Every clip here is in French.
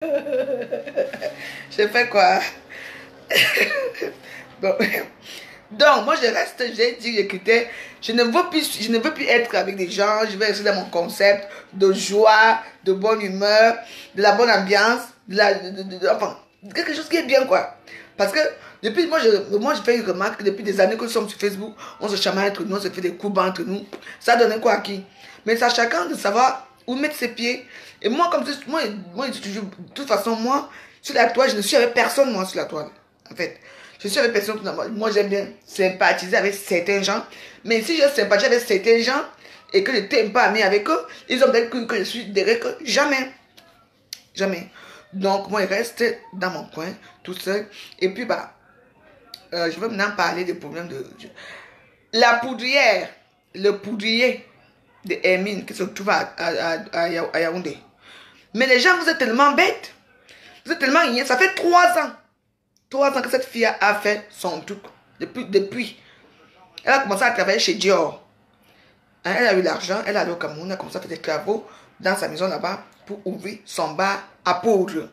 Je fais quoi? Bon. Donc, moi, je reste, j'ai dit, écoutez, je ne veux plus être avec des gens, je vais rester dans mon concept de joie, de bonne humeur, de la bonne ambiance, enfin, quelque chose qui est bien, quoi. Parce que, depuis, moi, je fais une remarque, depuis des années que nous sommes sur Facebook, on se chamaille entre nous, on se fait des coups bas entre nous. Ça donne quoi à qui? Mais c'est à chacun de savoir où mettre ses pieds. Et moi, comme moi, je dis toujours, de toute façon, moi, sur la toile, je ne suis avec personne, moi, sur la toile. En fait, je suis avec personne. Moi, j'aime bien sympathiser avec certains gens. Mais si je sympathise avec certains gens et que je n'étais pas ami avec eux, ils ont peut-être cru que je suis derrière eux. Jamais. Jamais. Donc, moi, je reste dans mon coin, tout seul. Et puis, je vais maintenant parler des problèmes de... La poudrière, le poudrier de Hermine qui se trouve à Yaoundé. Mais les gens, vous êtes tellement bêtes. Vous êtes tellement ignorants. Ça fait 3 ans. 3 ans que cette fille a fait son truc. Depuis. Elle a commencé à travailler chez Dior. Hein, elle a eu l'argent. Elle est allée au Cameroun. Elle a commencé à faire des travaux dans sa maison là-bas pour ouvrir son bar à poudre.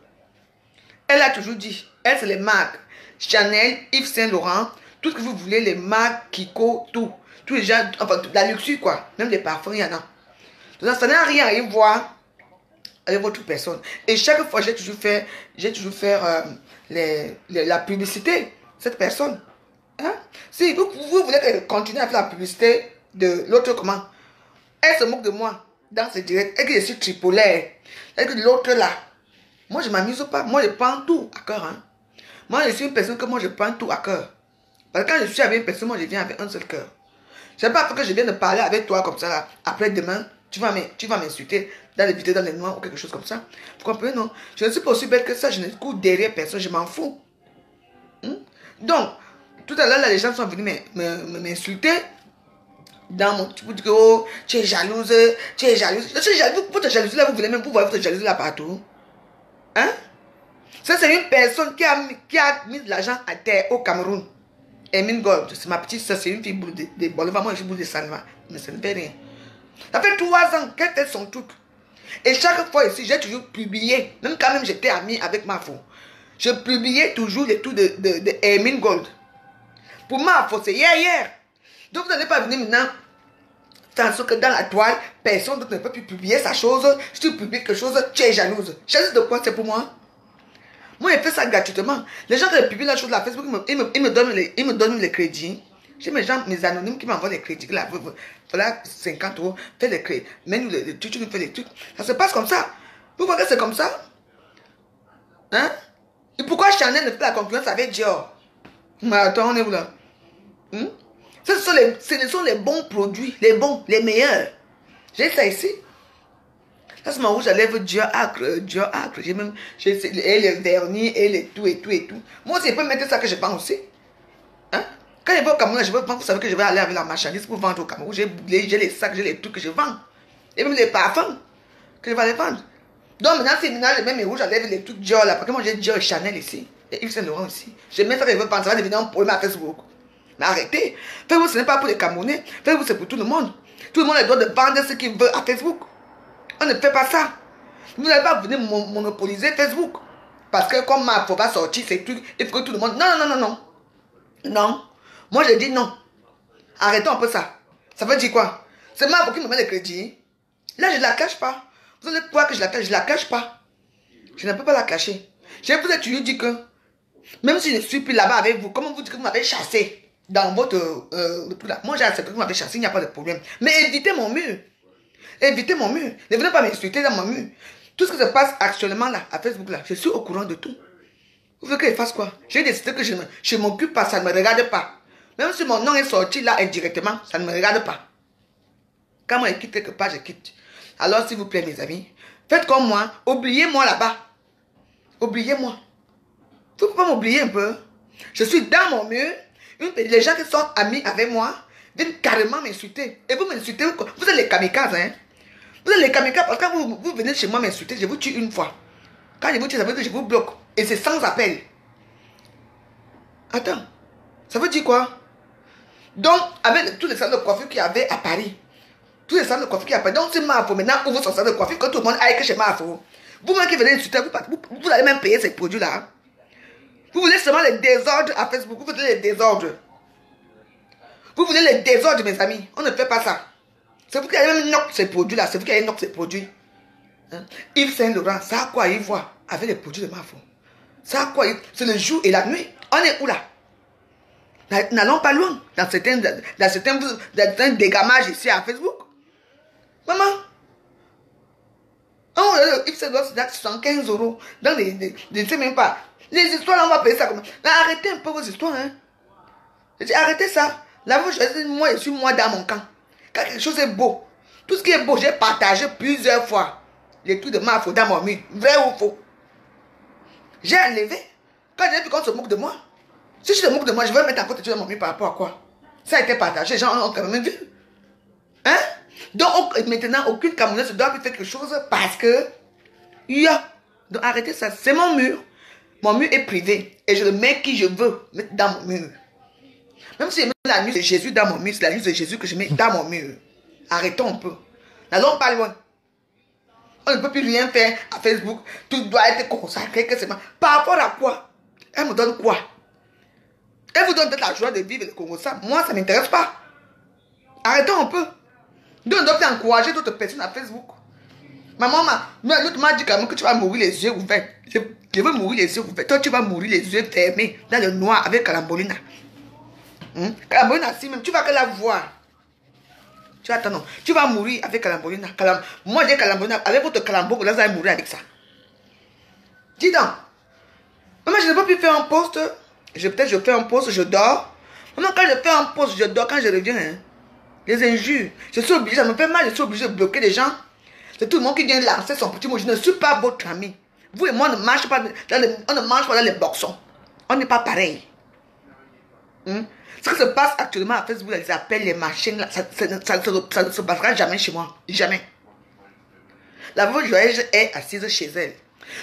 Elle a toujours dit, elle c'est les marques. Chanel, Yves Saint Laurent, tout ce que vous voulez, les marques, Kiko, tout. Tous les gens, enfin, la luxure quoi. Même les parfums, il y en a. Donc ça n'a rien à y voir avec votre personne. Et chaque fois, j'ai toujours fait la publicité, cette personne. Hein? Si vous voulez qu'elle continue à faire la publicité de l'autre, comment? Elle se moque de moi dans ce direct. Et que je suis tripolaire. Et que l'autre là, moi je ne m'amuse pas. Moi je prends tout à cœur. Hein? Moi je suis une personne que moi je prends tout à cœur. Parce que quand je suis avec une personne, moi je viens avec un seul cœur. C'est pas parce que je viens de parler avec toi comme ça là. Après demain, tu vas m'insulter dans les vidéos, dans les noirs ou quelque chose comme ça. Vous comprenez, non? Je ne suis pas aussi bête que ça. Je ne cours derrière personne. Je m'en fous. Donc, tout à l'heure, là, les gens sont venus m'insulter dans mon... Vous dites que oh, tu es jalouse, tu es jalouse. Je suis jalouse. Votre jalousie là, vous voulez même, vous voyez votre jalousie là partout. Hein? Ça, c'est une personne qui a mis de l'argent à terre au Cameroun. Hermine Gold, c'est ma petite soeur, c'est une fille boule de Bolivar, moi je suis boule de Salma. Mais ça ne fait rien. Ça fait 3 ans qu'elle fait son truc. Et chaque fois ici, j'ai toujours publié, même quand même j'étais amie avec Mafo, je publiais toujours les trucs de Hermine Gold. Pour Mafo, c'est hier. Donc vous n'allez pas venir maintenant, tandis que dans la toile, personne d'autre ne peut plus publier sa chose. Si tu publies quelque chose, tu es jalouse. Jalouse de quoi? C'est pour moi. Moi, je fais ça gratuitement. Les gens qui publient la chose là, Facebook, ils me donnent les crédits. J'ai mes anonymes qui m'envoient les crédits. Là, voilà, 50 euros, fais les crédits. Mets-nous les trucs, tu nous fais les trucs. Ça se passe comme ça. Vous voyez que c'est comme ça? Hein? Et pourquoi Chanel ne fait la concurrence avec Dior? Mais attends, on est où là? Ce sont les bons produits, les bons, les meilleurs. J'ai ça ici. Ça, c'est mon rouge à lèvres Dior Acre. J'ai même, et les vernis, et les tout, et tout, et tout. Moi aussi, je peux mettre ça que je vends aussi. Hein? Quand je vais au Cameroun, vous savez que je vais aller avec la marchandise pour vendre au Cameroun. J'ai les sacs, j'ai les trucs que je vends. Et même les parfums que je vais aller vendre. Donc maintenant, c'est maintenant, je mets mes rouges à lèvres, les trucs Dior là. Parce que moi, j'ai Dior et Chanel ici. Et Yves Saint Laurent ici. Je mets ça que je veux vendre, ça va devenir un problème à Facebook. Mais arrêtez. Facebook, ce n'est pas pour les Camerounais. Facebook, c'est pour tout le monde. Tout le monde a le droit de vendre ce qu'il veut à Facebook. On ne fait pas ça. Vous n'allez pas venir monopoliser Facebook. Parce que comme ma va sortir ces trucs, il faut que tout le monde... Non, non, non, non, non. Non. Moi, je dis non. Arrêtons un peu ça. Ça veut dire quoi? C'est ma qui me met le crédit. Là, je ne la cache pas. Vous allez croire que je la cache. Je ne la cache pas. Je ne peux pas la cacher. Je vous ai toujours dit que, même si je ne suis plus là-bas avec vous, comment vous dites que vous m'avez chassé dans votre... moi, j'ai accepté que vous m'avez chassé, il n'y a pas de problème. Mais évitez mon mur. Évitez mon mur. Ne venez pas m'insulter dans mon mur. Tout ce qui se passe actuellement là, à Facebook là, je suis au courant de tout. Vous voulez que je fasse quoi? J'ai décidé que je ne m'occupe pas, ça ne me regarde pas. Même si mon nom est sorti là indirectement, ça ne me regarde pas. Quand moi je quitte quelque part, je quitte. Alors s'il vous plaît mes amis, faites comme moi, oubliez-moi là-bas. Oubliez-moi. Vous ne pouvez pas m'oublier un peu. Je suis dans mon mur. Les gens qui sont amis avec moi viennent carrément m'insulter. Et vous m'insultez, vous êtes les kamikazes, hein. Vous êtes les kamikazes parce que quand vous venez chez moi m'insulter, je vous tue une fois. Quand je vous tue, ça veut dire que je vous bloque. Et c'est sans appel. Attends. Ça veut dire quoi? Donc, avec tous les salles de coiffure qu'il y avait à Paris. Tous les salles de coiffure qu'il y a à Paris. Donc, c'est Mafo maintenant ouvre son salle de coiffure que tout le monde aille que chez Mafo. Vous-même qui venez insulter, vous allez même payer ces produits-là. Vous voulez seulement les désordres à Facebook. Vous voulez les désordres. Vous voulez les désordres, mes amis. On ne fait pas ça. C'est vous qui allez même knock ces produits-là. C'est vous qui allez knock ces produits. Hein? Yves Saint-Laurent, ça a quoi y voir avec les produits de Mafo? Ça a quoi? C'est le jour et la nuit. On est où là? N'allons pas loin dans certains dégamages ici à Facebook. Maman, oh, Yves Saint-Laurent, c'est 75 €. Dans je ne sais même pas. Les histoires, là, on va payer ça comment? Arrêtez un peu vos histoires. Hein? Je dis, arrêtez ça. Là, vous choisissez, moi, je suis moi dans mon camp. Quand quelque chose est beau, tout ce qui est beau, j'ai partagé plusieurs fois. Les trucs de Mafo dans mon mur. Vrai ou faux? J'ai enlevé. Quand j'ai vu qu'on se moque de moi. Si je se moque de moi, je vais mettre en côté dans mon mur par rapport à quoi? Ça a été partagé. Les gens ont quand même vu. Hein? Donc, maintenant, aucune Camerounaise ne doit plus faire quelque chose parce que... Donc, arrêtez ça. C'est mon mur. Mon mur est privé. Et je le mets qui je veux mettre dans mon mur. Même si je mets la nuit de Jésus dans mon mur, c'est la nuit de Jésus que je mets dans mon mur. Arrêtons un peu. N'allons pas loin. On ne peut plus rien faire à Facebook. Tout doit être consacré. Par rapport à quoi? Elle me donne quoi? Elle vous donne peut-être la joie de vivre le Congo. Ça, moi, ça ne m'intéresse pas. Arrêtons un peu. Donc, on doit plus encourager d'autres personnes à Facebook. Maman, l'autre m'a dit quand même que tu vas mourir les yeux ouverts. Je veux mourir les yeux ouverts. Toi, tu vas mourir les yeux fermés dans le noir avec Calambolina. Calambolina, si même, tu vas que la voir. Tu attends, non. Tu vas mourir avec Calambolina. Moi, j'ai Calambolina. Avec votre Calambo, là, vous allez mourir avec ça. Dis donc. Maman, je ne peux plus faire un post. Peut-être je fais un post, je dors. Maman, quand je fais un post, je dors. Quand je reviens, hein, les injures. Je suis obligé, ça me fait mal. Je suis obligé de bloquer les gens. C'est tout le monde qui vient lancer son petit mot. Je ne suis pas votre ami. Vous et moi, on ne mange pas on ne mange pas dans les boxons. On n'est pas pareil. Ce qui se passe actuellement à Facebook, les appels, les machines, là, ça ne se passera jamais chez moi. Jamais. La veuve Joëge est assise chez elle.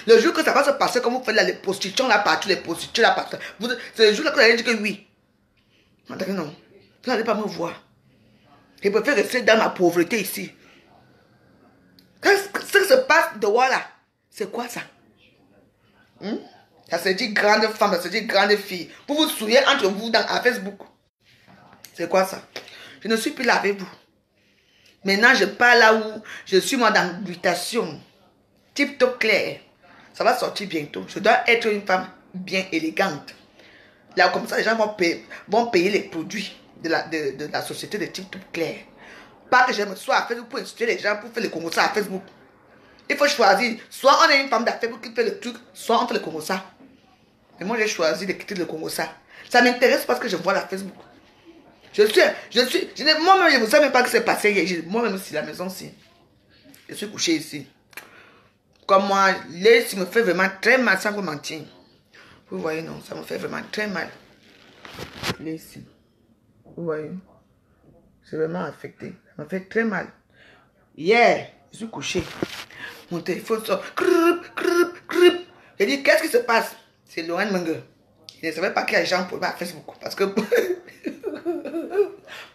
Le jour que ça va se passer, comme vous faites là, les prostitutions là partout, les prostituées là partout, c'est le jour là que vous allez dire que oui. Non, vous n'allez pas me voir. Je préfère rester dans ma pauvreté ici. Ce qui se passe dehors là, c'est quoi ça? Ça se dit grande femme, ça se dit grande fille. Vous vous souillez entre vous à Facebook. C'est quoi ça? Je ne suis plus là avec vous. Maintenant, je pars là où je suis moi dans l'habitation. Tip top clair. Ça va sortir bientôt. Je dois être une femme bien élégante. Là, comme ça, les gens vont payer les produits de la société de tip top clair. Pas que je me sois à Facebook pour insulter les gens, pour faire le Congo ça à Facebook. Il faut choisir. Soit on est une femme d'affaires qui fait le truc, soit on fait le Congo ça. Mais moi, j'ai choisi de quitter le Congo ça. Ça m'intéresse parce que je vois la Facebook. Moi-même, je ne sais même pas ce qui s'est passé hier. Moi-même, si la maison, si. Je suis couché ici. Comme moi, l'air me fait vraiment très mal, sans vous mentir. Vous voyez, non, ça me fait vraiment très mal. L'air ici. Vous voyez. C'est vraiment affecté. Ça me fait très mal. Hier, je suis couché. Mon téléphone sort. J'ai dit, qu'est-ce qui se passe? C'est Lorraine Menger. Je ne savais pas qu'il y a des gens pour moi à Facebook. Parce que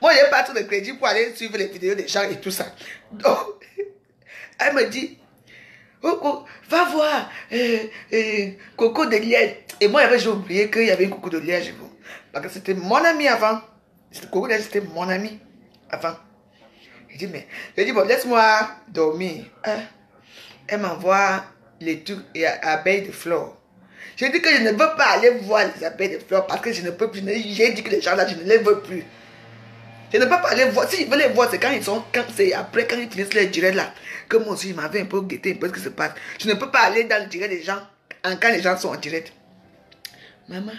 moi, je n'ai pas trop de crédit pour aller suivre les vidéos des gens et tout ça. Donc, elle me dit, oh, va voir Coco de Liège. Et moi, j'ai oublié qu'il y avait une Coco de Liège. Parce que c'était mon ami avant. Coco de Liège, c'était mon ami avant. Je dis, bon, laisse-moi dormir. Elle m'envoie les trucs et abeilles de fleurs. Je dis que je ne veux pas aller voir les abeilles de fleurs parce que je ne peux plus. J'ai dit que les gens là, je ne les veux plus. Je ne peux pas aller voir. Si je veux les voir, c'est c'est après, quand ils finissent les directs là, que moi aussi, je m'avais un peu guetté un peu ce qui se passe. Je ne peux pas aller dans le direct des gens quand les gens sont en direct. Maman,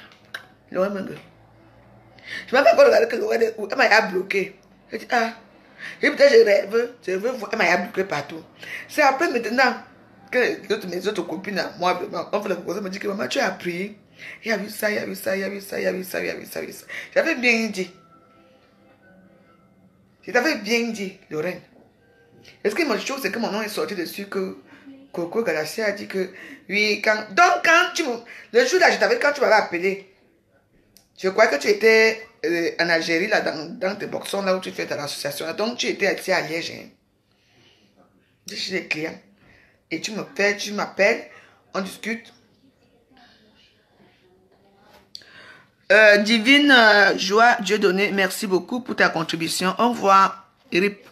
Laurent Mengue. Je m'avais encore regardé que elle m'a bloqué. Je dis, et peut-être je veux voir, elle m'a bloqué partout. C'est après maintenant que mes autres copines, moi, on fait le proposé, me dit que maman, tu as prié. Il y a eu ça, il y a eu ça, il y a eu ça, il y a eu ça, il y a eu ça, il y a eu ça. J'avais bien dit. Je t'avais bien dit, Lorraine. Est-ce que mon chose, c'est que mon nom est sorti dessus que Coco Galassia a dit que oui, donc quand le jour là, quand tu m'avais appelé, je croyais que tu étais en Algérie, là, dans tes boxons, là où tu fais ton association. Donc tu étais ici à Liège. Hein. Je suis les clients. et tu me fais, tu m'appelles, on discute. Divine Joie, Dieu donné, merci beaucoup pour ta contribution. Au revoir, RIP.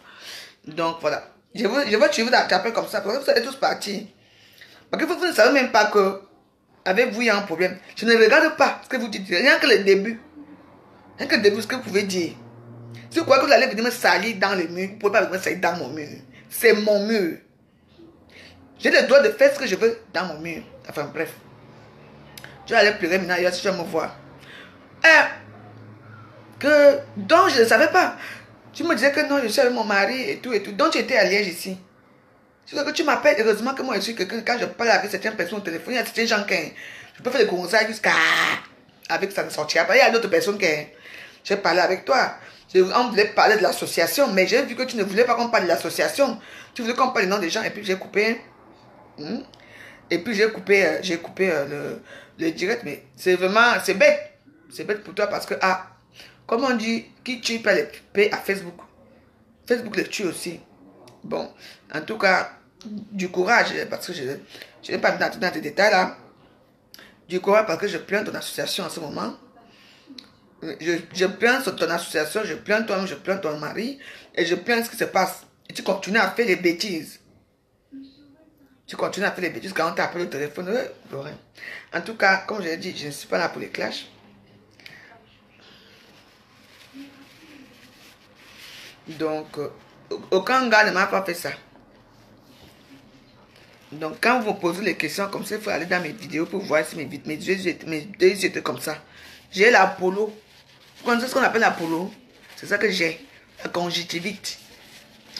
Donc voilà. Je veux tuer vous t'appeler comme ça, parce que vous allez tous partir. Parce que vous ne savez même pas que avec vous, il y a un problème. Je ne regarde pas ce que vous dites, rien que le début. Rien que le début, ce que vous pouvez dire. Si vous croyez que vous allez venir me salir dans le mur, vous ne pouvez pas venir me salir dans mon mur. C'est mon mur. J'ai le droit de faire ce que je veux dans mon mur. Enfin bref. Je vais aller pleurer maintenant ailleurs si je vais me voir. Donc je ne savais pas. Tu me disais que non, je suis avec mon mari et tout et tout. Donc tu étais à Liège ici. C'est que tu m'appelles. Heureusement que moi je suis quelqu'un. Quand je parle avec certaines personnes au téléphone, il y a certains gens qui. Je peux faire des conseils jusqu'à. Avec ça ne sortira pas. Il y a d'autres personnes qui. J'ai parlé avec toi. On voulait parler de l'association, mais j'ai vu que tu ne voulais pas qu'on parle de l'association. Tu voulais qu'on parle du nom des gens et puis j'ai coupé. Et puis j'ai coupé, le direct. Mais c'est vraiment. C'est bête. C'est bête pour toi parce que. Comme on dit, qui tue pas les paix à Facebook. Facebook les tue aussi. Bon, en tout cas, du courage, parce que je n'ai pas mis dans tes détails là. Du courage parce que je plains ton association en ce moment. Je plains ton association, je plains toi-même, je plains ton mari. Et je plains ce qui se passe. Et tu continues à faire les bêtises. Tu continues à faire les bêtises quand on t'appelle au téléphone. En tout cas, comme je l'ai dit, je ne suis pas là pour les clashs. Donc, aucun gars ne m'a pas fait ça. Donc, quand vous me posez les questions comme ça, il faut aller dans mes vidéos pour voir si mes deux yeux étaient comme ça. J'ai l'Apollo. Vous connaissez ce qu'on appelle l'Apollo? C'est ça que j'ai. La conjonctivite.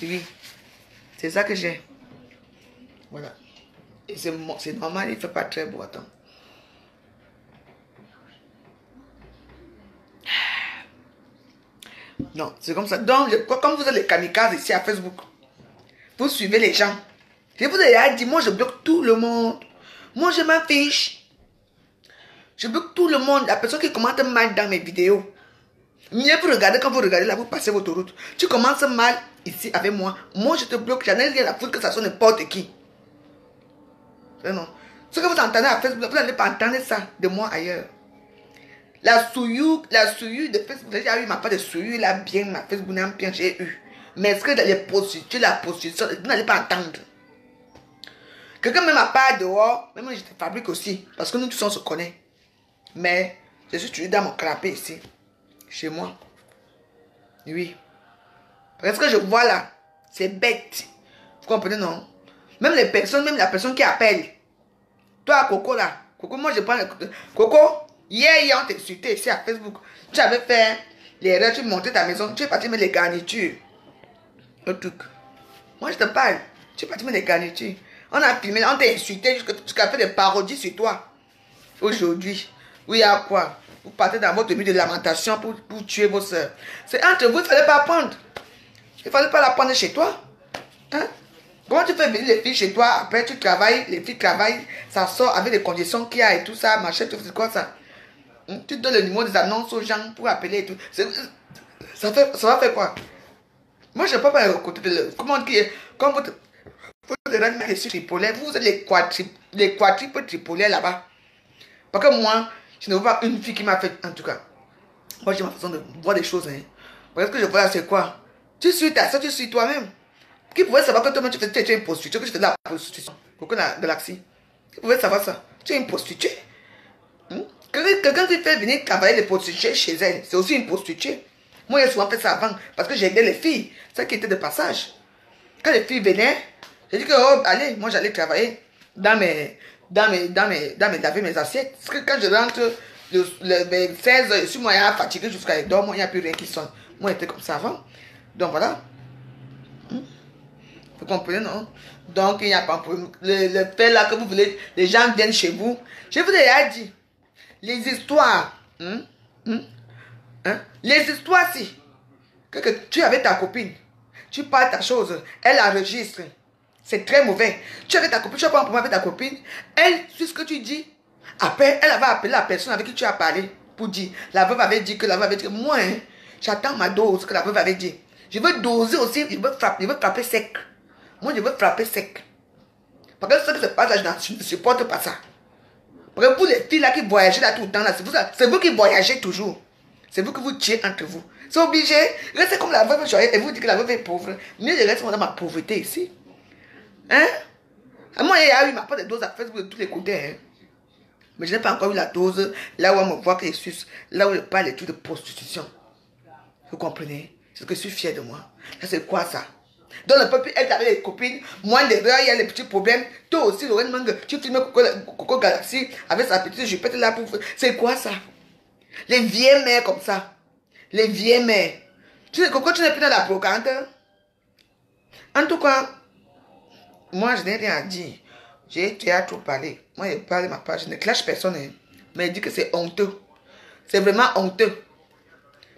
Oui. C'est ça que j'ai. Voilà. Et c'est normal, il ne fait pas très beau. Attends. Non, c'est comme ça. Donc, comme vous êtes les kamikazes ici à Facebook, vous suivez les gens. Je vous ai dit, moi je bloque tout le monde. Moi je m'en fiche. Je bloque tout le monde. La personne qui commente mal dans mes vidéos. Mieux vous regardez, quand vous regardez là, vous passez votre route. Tu commences mal ici avec moi. Moi je te bloque. J'en ai rien à foutre que ça soit n'importe qui. Non. Ce que vous entendez à Facebook, vous n'allez pas entendre ça de moi ailleurs. La souillure de Facebook, j'ai déjà eu ma part de souillure, là, bien, ma Facebook n'a bien, j'ai eu. Mais est-ce que les prostituées, la prostitution, vous n'allez pas entendre. Quelqu'un même à part dehors, même je te fabrique aussi, parce que nous tous on se connaît. Mais je suis toujours dans mon canapé ici, chez moi. Oui. Parce que je vois là, c'est bête. Vous comprenez, non? Même les personnes, même la personne qui appelle. Toi, Coco là, Coco, moi je prends le... Coco, hier, on t'a insulté ici à Facebook. Tu avais fait l'erreur, tu montais ta maison, tu es parti mettre les garnitures. Le truc. Moi je te parle, tu es parti mettre les garnitures. On a filmé, on t'a insulté jusqu'à faire des parodies sur toi. Aujourd'hui, oui, à quoi? Vous partez dans votre but de lamentation pour tuer vos soeurs. C'est entre vous, il ne fallait pas prendre. Il ne fallait pas la prendre chez toi. Hein? Comment tu fais venir les filles chez toi, après tu travailles, les filles travaillent, ça sort avec les conditions qu'il y a et tout ça, machin, tout c'est quoi ça? Tu donnes le numéro des annonces aux gens pour appeler et tout. Ça va faire quoi? Moi, je ne peux pas écouter. Comment dire? Comme vous êtes tripolaire, vous êtes les quadruples tripolaires là-bas. Parce que moi, je ne vois pas une fille qui m'a fait, en tout cas. Moi, j'ai ma façon de voir des choses. Hein. Parce que ce que je vois là, c'est quoi? Tu suis ta soeur, tu suis toi-même. Qui pouvait savoir que toi-même, tu es une prostituée, que je fais de la prostitution? Aucune galaxie. Qui pouvait savoir ça? Tu es une prostituée. Quelqu'un qui fait venir travailler les prostituées chez elle, c'est aussi une prostituée. Moi, j'ai souvent fait ça avant, parce que j'ai aidé les filles. Ça qui était de passage. Quand les filles venaient, j'ai dit que, oh, allez, moi j'allais travailler laver mes assiettes. Parce que quand je rentre, le 16, si moi, il y a fatigué jusqu'à les dormir, il n'y a plus rien qui sonne. Moi, j'étais comme ça avant. Donc voilà. Vous comprenez, non? Donc, il n'y a pas de problème. Le fait là que vous voulez, les gens viennent chez vous. Je vous ai dit, les histoires, les histoires, si, que tu es avec ta copine, tu parles ta chose, elle enregistre. C'est très mauvais. Tu es avec ta copine, tu as pas un problème avec ta copine, elle, sur ce que tu dis, après, elle va appeler la personne avec qui tu as parlé pour dire, la veuve avait dit que la veuve avait dit que moi, j'attends ma dose que la veuve avait dit. Je veux doser aussi, je veux frapper sec. Moi, je veux frapper sec. Parce que ce qui se passe là, je ne supporte pas ça. Parce que pour les filles là qui voyagent là tout le temps, là, c'est vous qui voyagez toujours. C'est vous qui vous tuez entre vous. C'est obligé. Restez comme la veuve joyeuse et vous dites que la veuve est pauvre. Mieux je reste dans ma pauvreté ici. Hein? Moi, il y a eu ma part de dose à Facebook de tous les côtés. Hein? Mais je n'ai pas encore eu la dose là où on me voit que je suis, là où je parle et tout de prostitution. Vous comprenez? C'est ce que je suis fier de moi. Ça, c'est quoi ça? Donc, le peuple être avec les copines, moi, il y a les petits problèmes. Toi aussi, Lorraine Mang, tu filmes Coco Galaxy avec sa petite jupette là pour. C'est quoi ça? Les vieilles mères comme ça. Les vieilles mères. Tu sais, Coco, tu n'es plus dans la brocante. En tout cas, moi, je n'ai rien à dire. Tu as trop parlé. Moi, je parle de ma page. Je ne clash personne. Hein. Mais je dis que c'est honteux. C'est vraiment honteux.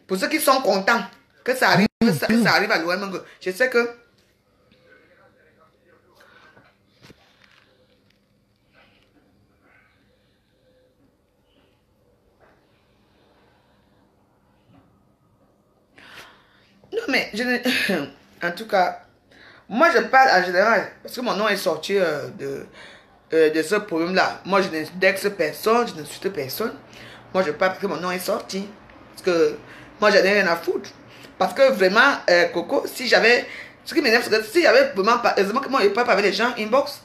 Pour ceux qui sont contents que ça arrive, que ça arrive à l'OM, je sais que. Non, mais je ne... En tout cas, moi je parle en général. Parce que mon nom est sorti de ce problème-là. Moi, je n'indexe personne, je n'insulte personne. Moi, je parle parce que mon nom est sorti. Parce que moi, je n'ai rien à foutre. Parce que vraiment, Coco, si j'avais... Ce qui m'énerve, c'est que si j'avais vraiment... Heureusement que moi, je ne parle pas avec les gens inbox.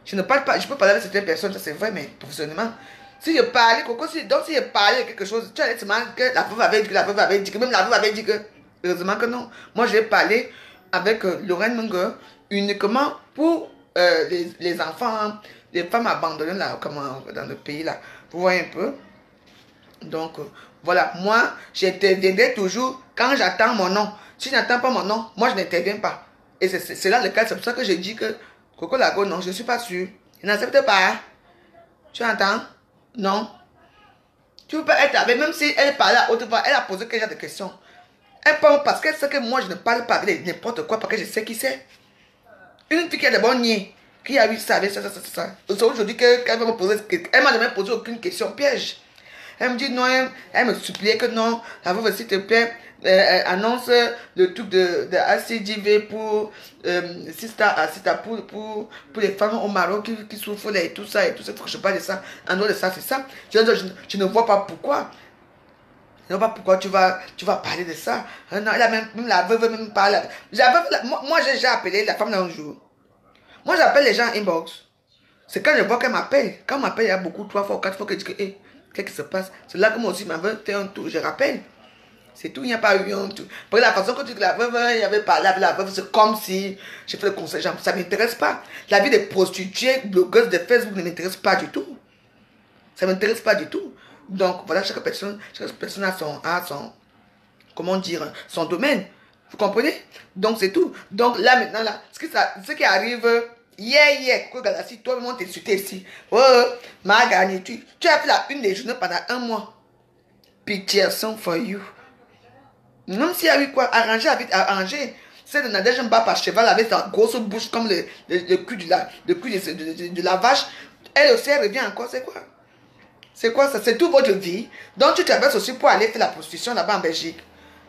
Je ne parle pas... Je peux parler avec certaines personnes, ça c'est vrai, mais professionnellement. Si je parlais, Coco, donc si je parlais de quelque chose, tu allais te demander que la veuve avait dit que la veuve avait dit que même la veuve avait dit que... Heureusement que non. Moi, je vais parler avec Lorraine Munger uniquement pour les enfants, les femmes abandonnées là, comment, dans le pays là. Vous voyez un peu? Donc, voilà. Moi, j'interviendrai toujours quand j'attends mon nom. Si je n'attends pas mon nom, moi, je n'interviens pas. Et c'est là le cas. C'est pour ça que j'ai dit que Coco Lago, non, je ne suis pas sûre. Je n'accepte pas. Tu entends? Non. Tu peux pas être avec, même si elle parlait à haute voix, elle a posé quel genre de questions. Elle parle parce qu'elle sait que moi, je ne parle pas avec n'importe quoi, parce que je sais qui c'est. Une fille qui a des bons niais, qui a vu ça, avec ça. Aujourd'hui, qu'elle va me poser, elle m'a jamais posé aucune question piège. Elle me dit non, elle me suppliait que non, la veuve, s'il te plaît, annonce le truc de ACDV pour pour les femmes au Maroc qui souffrent et tout ça, il faut que je parle de ça. En dehors de ça, c'est ça. Je ne vois pas pourquoi. Je ne vois pas pourquoi tu vas parler de ça. Non, elle a même la veuve même parle. Moi, j'ai déjà appelé la femme d'un jour. Moi, j'appelle les gens inbox. C'est quand je vois qu'elle m'appelle. Quand elle m'appelle, il y a beaucoup, 3 fois ou 4 fois que je dis que, hey, qu'est-ce qui se passe? C'est là que moi aussi, ma veuve fait un tour. Je rappelle. C'est tout, il n'y a pas eu un tour. Parce que la façon que tu dis que la veuve, il avait parlé avec la veuve, c'est comme si je fais le conseil. Ça ne m'intéresse pas. La vie des prostituées, blogueuses de Facebook ne m'intéresse pas du tout. Ça ne m'intéresse pas du tout. Donc, voilà, chaque personne a son, comment dire, son domaine. Vous comprenez? Donc, c'est tout. Donc, là, maintenant, là, ce qui arrive, Coco Galaxy, toi, on t'insulté ici. Oh, ma gagné, tu as fait la une des journées pendant 1 mois. Pitié, song for you. Même s'il y a eu quoi, arranger. C'est de Nadège Mba par cheval avec sa grosse bouche comme le cul de la vache. Elle aussi, elle revient encore, c'est quoi? C'est quoi ça? C'est toute votre vie. Donc tu traverses aussi pour aller faire la prostitution là-bas en Belgique.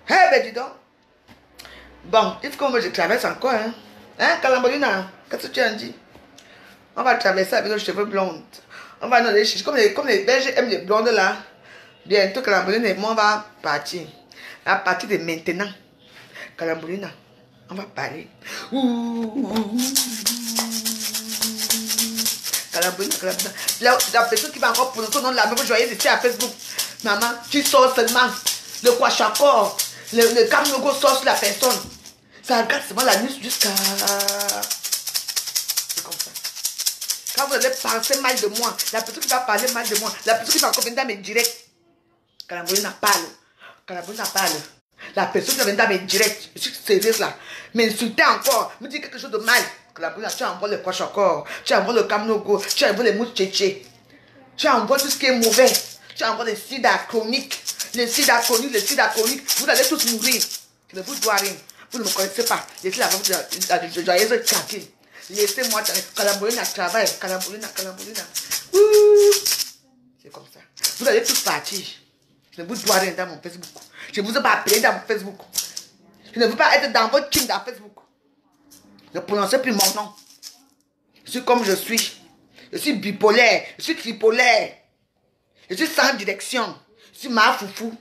Eh ben dis donc. Bon, il faut que je traverse encore. Hein, Calambolina, qu'est-ce que tu as dit? On va traverser avec nos cheveux blonds. On va dans les chiches. Comme les Belges aiment les blondes là. Bientôt Calambolina et moi on va partir. À partir de maintenant. Calambolina, on va parler. Calambolina. La personne qui va encore prononcer le nom de la même joyeuse ici à Facebook. Maman, tu sors seulement le kwachakor, le kamnogo sort sur la personne. Ça regarde seulement la nuit jusqu'à... C'est comme ça. Quand vous allez penser mal de moi, la personne qui va parler mal de moi, la personne qui va encore venir dans mes directs, Calambolina parle. Calambolina parle. La personne qui va venir dans mes directs, je suis sérieuse là, m'insulter encore, me dire quelque chose de mal. Tu envoies le kwachakor, tu envoies le kamnogo, tu envoies les mouches tchétchés, tu envoies tout ce qui est mauvais, tu envoies les sida chroniques, vous allez tous mourir. Je ne vous dois rien, vous ne me connaissez pas. Laissez la joyeuse tranquille. Laissez-moi Calambolina travaille, Calambolina. C'est comme ça. Vous allez tous partir. Je ne vous dois rien dans mon Facebook. Je ne vous ai pas appelé dans mon Facebook. Je ne veux pas être dans votre team dans Facebook. Ne prononcez plus mon nom. Je suis comme je suis. Je suis bipolaire. Je suis tripolaire. Je suis sans direction. Je suis foufou.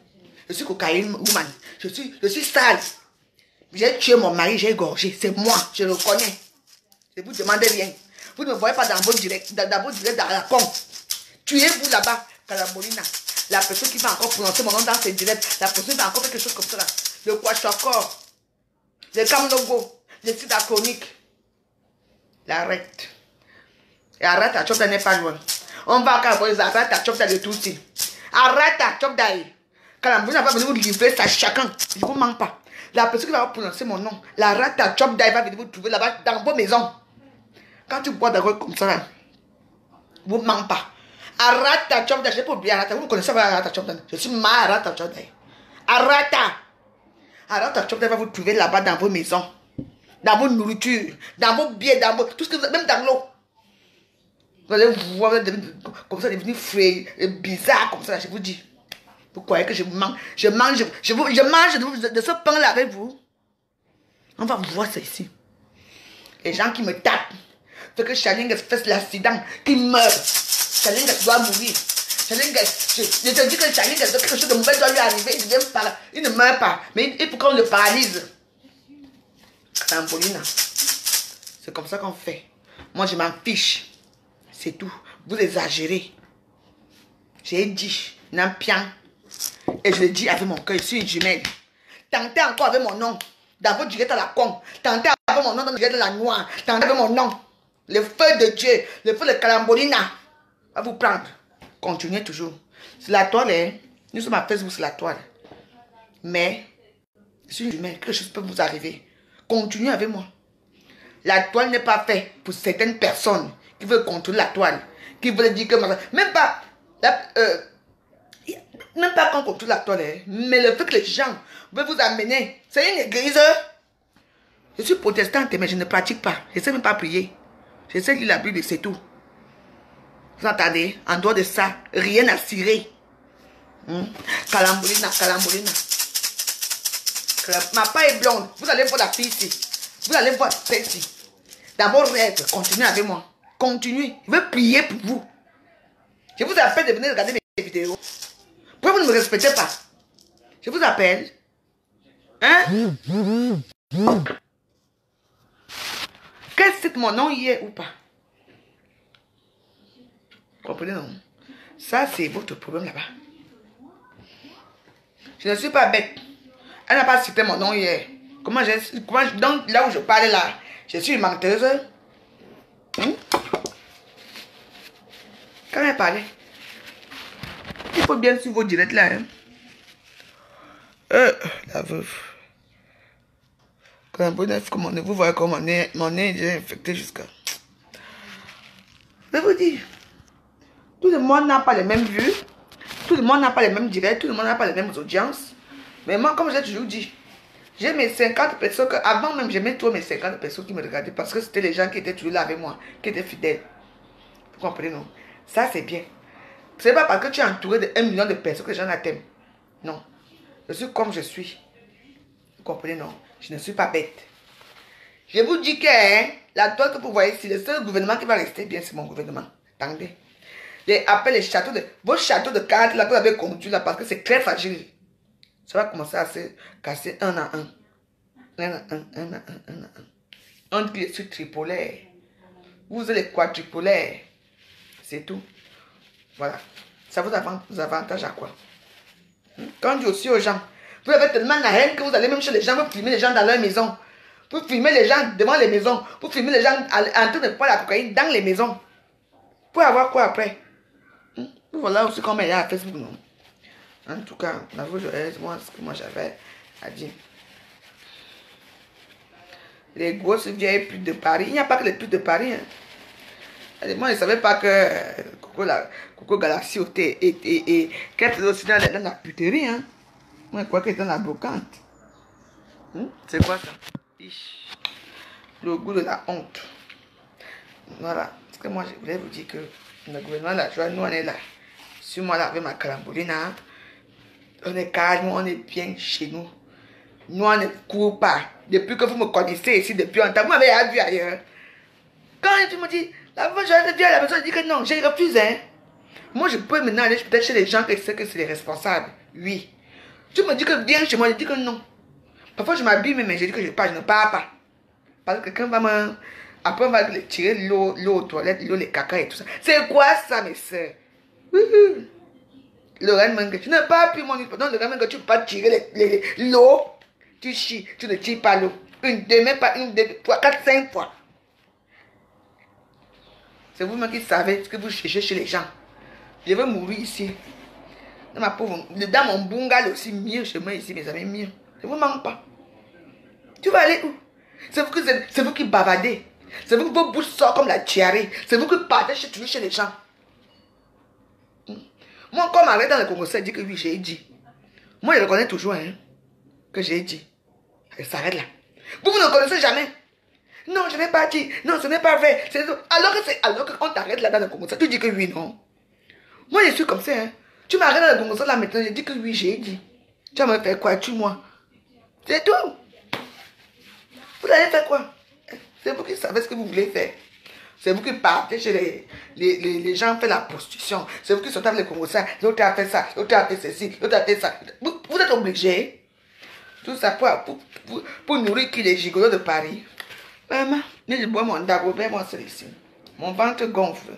Je suis cocaïne woman. Je suis sale. J'ai tué mon mari, j'ai égorgé. C'est moi, je le reconnais. Je vous demande rien. Vous ne me voyez pas dans vos directs, dans la con. Tuez-vous là-bas, Calambolina. La personne qui va encore prononcer mon nom dans ses directs, la personne qui va encore faire quelque chose comme ça là. Le Kwashokor, le Kamlogo, le site chronique. L'arrête. Et arrête à Chopda n'est pas loin. On va encore voir les arrêtes à Chopda de tout ici. Arrête à Chopda. Calambolina va venir vous livrer ça chacun. Je ne vous mens pas. La personne qui va prononcer mon nom, la rata Chopda va venir vous trouver là-bas dans vos maisons. Quand tu bois d'alcool comme ça, là, vous ne mentez pas. Arrata Chopda, je n'ai pas oublié Arrata. Vous me connaissez pas Arrata Chopda. Je suis ma Arrata Chopda. Arrata Chopda va vous trouver là-bas dans vos maisons. Dans vos nourritures, dans vos biens, dans vos, tout ce que vous avez, même dans l'eau. Vous allez voir, comme ça, devenir frais, bizarre comme ça, je vous dis. Vous croyez que je mange de ce pain-là avec vous? On va voir ça ici. Les gens qui me tapent, fait que Chalingas fasse l'accident, qui meurt. Chalingas doit mourir. Chalingas, je te dis que Chalingas, quelque chose de mauvais doit lui arriver, il vient par là. Il ne meurt pas, mais il faut qu'on le paralyse. Calambolina. C'est comme ça qu'on fait. Moi, je m'en fiche. C'est tout. Vous exagérez. J'ai dit, Nampian. Et je le dis avec mon cœur, je suis une jumelle. Tentez encore avec mon nom. Dans votre direct à la con. Tentez avec mon nom dans le direct de la noire. Tentez avec mon nom. Le feu de Dieu. Le feu de Calambolina. Va vous prendre. Continuez toujours. C'est la toile, hein. Nous sommes à Facebook, c'est la toile. Mais, je suis une jumelle. Quelque chose peut vous arriver. Continuez avec moi. La toile n'est pas faite pour certaines personnes qui veulent contrôler la toile. Qui veulent dire que... Même pas... Même pas qu'on contrôle la toile, hein, mais le fait que les gens veulent vous amener, c'est une église. Je suis protestante, mais je ne pratique pas. Je ne sais même pas prier. Je sais lire la Bible, c'est tout. Vous entendez? En dehors de ça, rien à cirer. Calambolina. Ma part est blonde. Vous allez voir la fille ici. Vous allez voir celle-ci. Dans vos rêves, continuez avec moi. Continuez. Je veux prier pour vous. Je vous appelle de venir regarder mes vidéos. Pourquoi vous ne me respectez pas? Je vous appelle. Hein? Quel c'est mon nom hier ou pas? Comprenez, non? Ça, c'est votre problème là-bas. Je ne suis pas bête. Elle n'a pas cité mon nom hier. Donc, là où je parle là, je suis une menteuse. Quand elle parlait, il faut bien suivre vos directs là. La veuve. Quand vous voyez comment mon nez est infecté jusqu'à... Je vais vous dire, tout le monde n'a pas les mêmes vues, tout le monde n'a pas les mêmes directs, tout le monde n'a pas les mêmes audiences. Mais moi, comme j'ai toujours dit, j'ai mes 50 personnes, avant même j'aimais trop mes 50 personnes qui me regardaient parce que c'était les gens qui étaient toujours là avec moi, qui étaient fidèles. Vous comprenez, non? Ça, c'est bien. Ce n'est pas parce que tu es entouré de 1 million de personnes que les gens la t'aiment. Non. Je suis comme je suis. Vous comprenez, non? Je ne suis pas bête. Je vous dis que la toile que vous voyez ici, le seul gouvernement qui va rester bien, c'est mon gouvernement. Attendez. J'ai appelé les châteaux de... Vos châteaux de cartes là que vous avez conduits là parce que c'est très fragile. Ça va commencer à se casser un à un. On dit que je suis tripolaire. Vous êtes les quadripolaires. C'est tout. Voilà. Ça vous avantage à quoi? Quand on dit aussi aux gens, vous avez tellement la haine que vous allez même chez les gens, vous filmez les gens dans leur maison. Vous filmez les gens devant les maisons. Vous filmez les gens en train de prendre la cocaïne dans les maisons. Pour avoir quoi après? Voilà aussi comme elle est à Facebook, non? En tout cas, la vue de moi, ce que moi j'avais à dire. Les grosses vieilles putes de Paris. Il n'y a pas que les putes de Paris. Hein. Moi, je ne savais pas que Coco Galaxy était qu'elle faisait aussi dans la puterie. Hein. Moi, je crois qu'elle était dans la brocante. C'est quoi ça? Le goût de la honte. Voilà. Parce que moi, je voulais vous dire que le gouvernement de la joie, nous, on est là. Sur moi, là, avec ma calambolina, on est calme, on est bien chez nous. Nous, on ne court pas. Depuis que vous me connaissez ici, depuis un temps, vous m'avez vu ailleurs. Quand tu me dis, la fois, je viens à la maison, je dis que non, j'ai refusé. Hein. Moi, je peux maintenant aller peut-être chez les gens qui savent que c'est les responsables. Oui. Tu me dis que viens chez moi, je dis que non. Parfois, je m'habille, mais je dis que je ne pars pas. Parce que quelqu'un va me... Après, on va tirer l'eau aux toilettes, l'eau, les caca et tout ça. C'est quoi ça, mes soeurs? Lorraine Mengue, tu n'as pas pu mon histoire. Non, Lorraine Mengue, tu ne peux pas tirer l'eau. Tu chies, tu ne tires pas l'eau. Une, deux, même pas une, deux, trois, quatre, cinq fois. C'est vous-même qui savez ce que vous cherchez chez les gens. Je veux mourir ici. Dans ma pauvre, dans mon bungalow aussi, mieux chez moi ici, mes amis, mieux. Je ne vous manque pas. Tu vas aller où? C'est vous qui bavardez. C'est vous qui vos bouches sortent comme la tiarée. C'est vous qui partez toujours chez les gens. Moi, quand on m'arrête dans le Congo, ça dit que oui, j'ai dit. Moi, je reconnais toujours hein, que j'ai dit. Elle s'arrête là. Vous ne connaissez jamais. Non, je n'ai pas dit. Non, ce n'est pas vrai. Alors qu'on t'arrête là dans le Congo, ça, tu dis que oui, non. Moi, je suis comme ça. Hein. Tu m'arrêtes dans le Congo, ça là maintenant, je dis que oui, j'ai dit. Tu vas me faire quoi, moi? C'est tout. Vous allez faire quoi? C'est vous qui savez ce que vous voulez faire. C'est vous qui partez chez les gens, faire la prostitution. C'est vous qui sortez avec les Congolais. L'autre a fait ça, l'autre a fait ceci, l'autre a fait ça. Vous êtes obligés. Tout ça pour nourrir qui les gigolos de Paris. Vraiment, je bois mon dagobert, moi c'est ici. Mon ventre gonfle.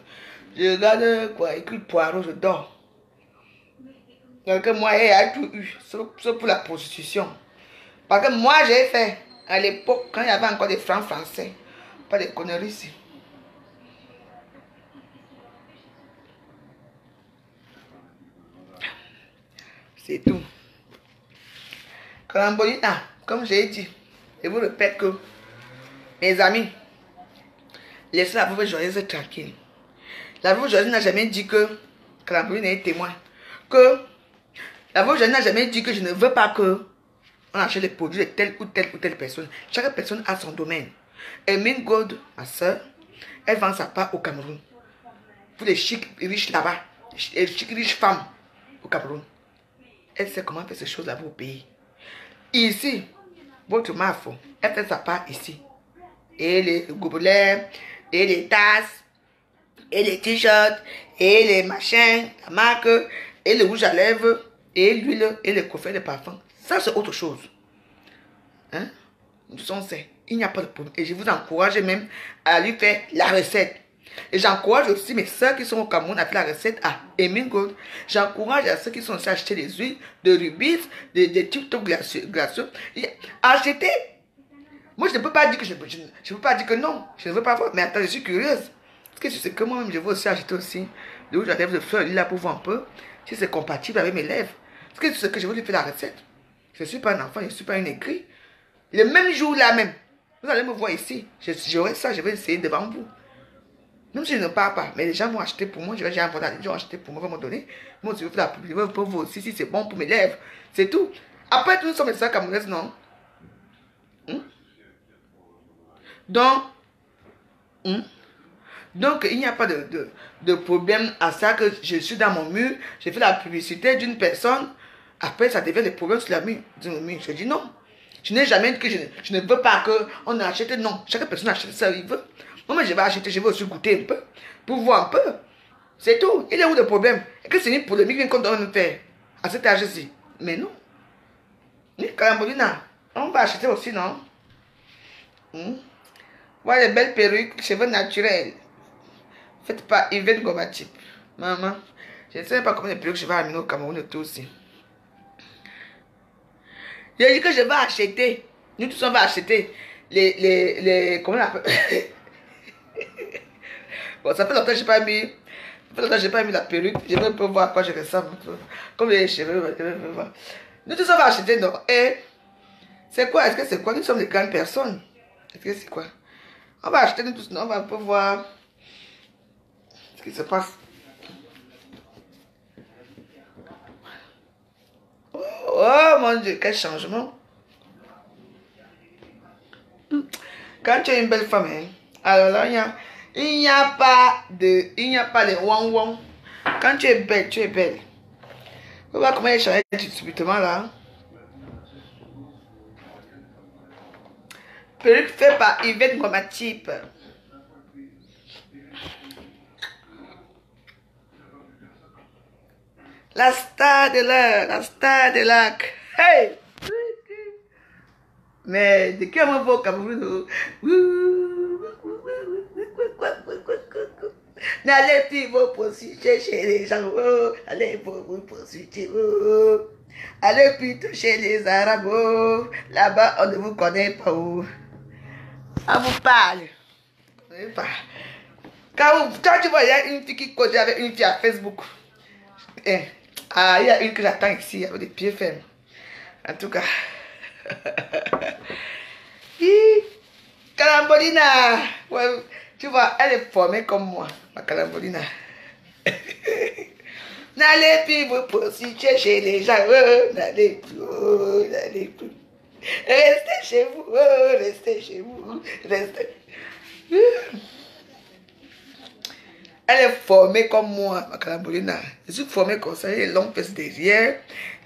Je regarde quoi, écrit poireau, je dors. Donc moi, il y a tout eu, sauf pour la prostitution. Parce que moi, j'ai fait, à l'époque, quand il y avait encore des francs français, pas des conneries ici. C'est tout. Calambolina, comme j'ai dit, je vous répète que, mes amis, laissez la veuve joyeuse tranquille. La veuve joyeuse n'a jamais dit que Calambolina est témoin. Que la veuve joyeuse n'a jamais dit que je ne veux pas que on achète les produits de telle ou telle personne. Chaque personne a son domaine. Hermine Gold, ma soeur, elle vend sa part au Cameroun. Pour les chics riches là-bas, les chics riches femmes au Cameroun. Elle sait comment faire ces choses là-bas au pays. Ici, votre marque, elle fait sa part ici. Et les gobelets, et les tasses, et les t-shirts, et les machins, la marque, et le rouge à lèvres, et l'huile, et les coffrets de parfum. Ça, c'est autre chose. Hein? Il n'y a pas de problème. Et je vous encourage même à lui faire la recette. Et j'encourage aussi mes soeurs qui sont au Cameroun à faire la recette à Hermine Gold. J'encourage à ceux qui sont aussi à acheter des huiles, de rubis, des TikTok glacieux. Achetez. Moi, je ne peux pas dire que je ne peux pas dire que non. Je ne veux pas voir. Mais attends, je suis curieuse. Parce que je sais que moi-même, je veux aussi acheter aussi le rouge à lèvres de fleurs là pour voir un peu si c'est compatible avec mes lèvres. Parce que tu sais que je veux lui faire la recette. Je ne suis pas un enfant, je ne suis pas une aigrie. Le même jour là même, vous allez me voir ici. J'aurai ça, je vais essayer devant vous. Même si je ne pars pas, mais les gens vont acheter pour moi, je vais avoir les gens acheter pour moi, vont me donner. Moi, je vais faire la publicité pour vous aussi, si c'est bon pour mes lèvres. C'est tout. Après, nous sommes des sœurs camerounaises, non? Donc, donc, il n'y a pas de problème à ça que je suis dans mon mur, j'ai fait la publicité d'une personne, après ça devient des problèmes sur la mur. Je dis non. Je n'ai jamais dit que je ne veux pas qu'on achète, non. Chaque personne achète ça il veut. Moi, je vais acheter, je vais aussi goûter un peu, pour voir un peu. C'est tout. Il y a où de problème? Et que c'est une polémique qu'on doit me faire à cet âge-ci. Mais non. Calambolina, on va acheter aussi, non? Voilà les belles perruques, cheveux naturels. Faites pas Yvette Gomatip. Maman, je ne sais pas combien de perruques je vais amener au Cameroun et tout aussi. J'ai dit que je vais acheter. Nous tous on va acheter comment on appelle? Bon, ça fait longtemps que je n'ai pas mis. Ça fait longtemps que je n'ai pas mis la perruque. Je vais un peu voir à quoi je ressemble. Comme les cheveux. Nous tous on va acheter, non? Et c'est quoi? Est-ce que c'est quoi? Nous sommes des grandes personnes. Est-ce que c'est quoi? On va acheter nous tous, non? On va un peu voir ce qui se passe. Oh mon Dieu, quel changement. Quand tu es une belle femme, hein, alors là, il n'y a pas de wang wang. Quand tu es belle, tu es belle. Vous voyez comment elle change subitement là. Perruque fait par Yvette Gomatip. La star de l'heure, la star de l'arc. Hey! Mais de qui on va au Cameroun? N'allez plus vous poursuivre chez les gens. Allez vous poursuivre. Allez plutôt chez les Arabes. Là-bas, on ne vous connaît pas. On vous parle. On ne pas. Quand tu vois, il y a une fille qui cause avec une fille à Facebook. Il y a une que j'attends ici avec des pieds fermes. En tout cas. Calambolina. Ouais, tu vois, elle est formée comme moi, ma Calambolina. N'allez plus vous poursuivre chez les gens. N'allez plus. Restez chez vous. Restez chez vous. Restez. Elle est formée comme moi, ma Calambolina. Je suis formée comme ça. J'ai les longues fesses derrière.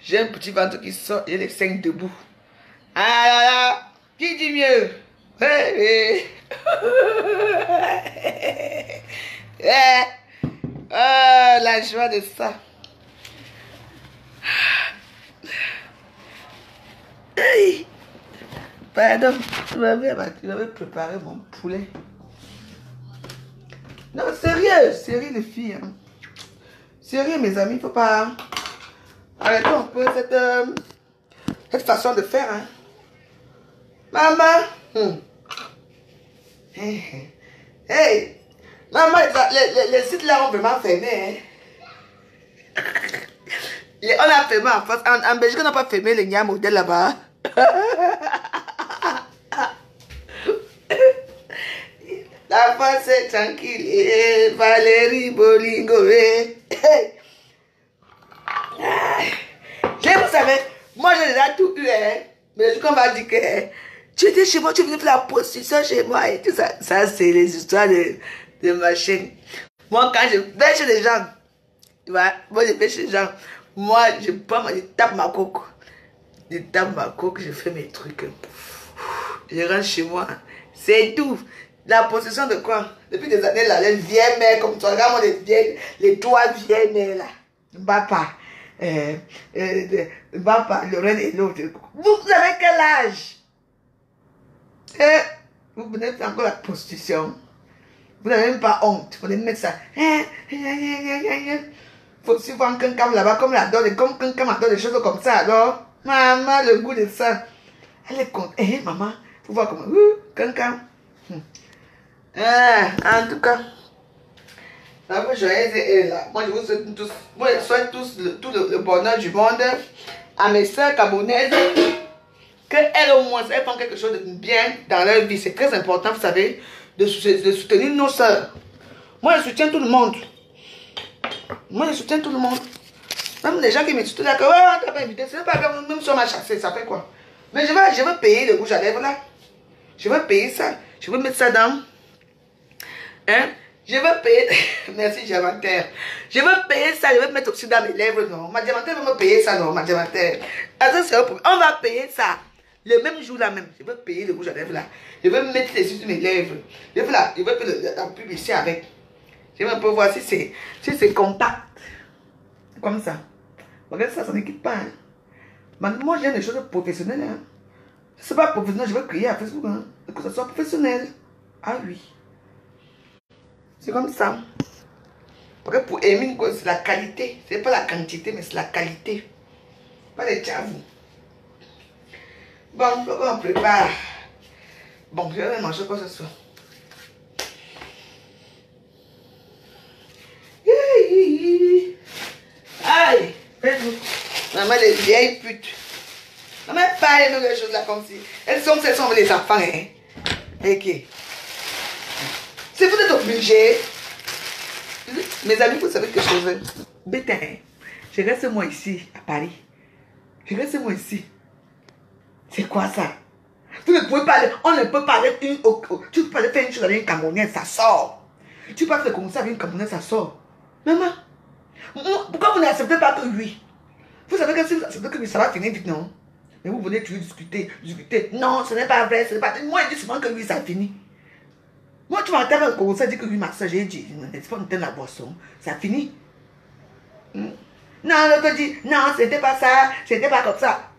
J'ai un petit ventre qui sort et les seins debout. Ah là là, qui dit mieux? La joie de ça. Hey. Pardon, tu m'avais préparé mon poulet. Non, sérieux les filles. Hein. Sérieux mes amis, faut pas... Arrêtons un peu cette façon de faire. Hein. Maman. Hey. Maman, les sites là ont vraiment fermé. Hein. On a fermé en France. En Belgique, on n'a pas fermé le Nia modèle là-bas. La France est tranquille. Et Valérie Bolingo. Vous savez, moi j'ai déjà tout eu. Hein. Mais je qu'on va dire que tu étais chez moi, tu venais faire la prostitution chez moi et tout ça. Ça, c'est les histoires de ma chaîne. Moi, quand je vais chez les gens, tu vois, moi je vais chez les gens, moi je prends, je tape ma coque. Je tape ma coque, je fais mes trucs. Je rentre chez moi. C'est tout. La possession de quoi? Depuis des années là, les vieilles mères comme toi, regarde-moi les trois vieilles mères là. Papa. Papa, Lorraine et l'autre. Vous avez quel âge? Vous venez faire encore la prostitution. Vous n'avez même pas honte. Vous allez mettre ça. Faut aussi voir un cancam là-bas, comme la donne, comme cancam adore des choses comme ça. Alors, maman, le goût de ça. Elle est contente. Maman, faut voir comment. Cancam. En tout cas, la bonne joyeuse est là. Moi, je vous souhaite tous, tout le bonheur du monde à mes soeurs camerounaises. Qu'elles au moins, elles font quelque chose de bien dans leur vie. C'est très important, vous savez, de soutenir nos soeurs. Moi, je soutiens tout le monde. Moi, je soutiens tout le monde. Même les gens qui me soutiennent, là, que ouais, on t'a pas invité, c'est pas grave, même si on m'a chassé, ça fait quoi? Mais je vais payer le rouge à lèvres là. Je vais payer ça. Je vais mettre ça dans. Hein? Je vais payer. Merci, diamantaire. Je vais payer ça. Je vais mettre aussi dans mes lèvres. Non, ma diamantaire va me payer ça. Non, ma diamantaire. On va payer ça. Le même jour là même. Je vais payer le rouge à lèvres là. Je vais mettre les sur mes lèvres. Je vais faire la pub ici avec. Je vais un peu voir si c'est compact. Comme ça. Regarde ça, ça ne quitte pas. Hein. Moi, j'aime des choses professionnelles. Hein. Si ce n'est pas professionnel, je vais crier à Facebook. Hein. Que ce soit professionnel. Ah oui. C'est comme ça. Parce que pour Emine, c'est la qualité. Ce n'est pas la quantité, mais c'est la qualité. Pas les tchavous. Bon, il faut qu'on prépare. Bon, je vais manger quoi ce soir. Aïe, faites-vous. Maman, les vieilles putes. Maman, parlez-nous des choses là comme si. Elles sont les enfants, hein. Ok. Si vous êtes obligés. Mes amis, vous savez quelque chose. Bétain, je reste moi ici, à Paris. Je reste moi ici. C'est quoi ça? Vous ne pouvez pas aller, on ne peut pas aller tu peux pas aller faire une chose avec une Camerounaise, ça sort. Tu peux pas faire comme ça avec une Camerounaise, ça sort. Maman, pourquoi vous n'acceptez pas que oui? Vous savez que si vous acceptez que oui, ça va finir vite, non? Mais vous venez toujours discuter. Non, ce n'est pas vrai, ce n'est pas vrai. Moi, je dis souvent que oui, ça finit. Moi, tu m'entends quand on dit que oui, ma soeur, j'ai dit, n'est-ce pas, on la boisson, ça finit. Non, l'autre dit, non, c'était pas ça, c'était pas comme ça.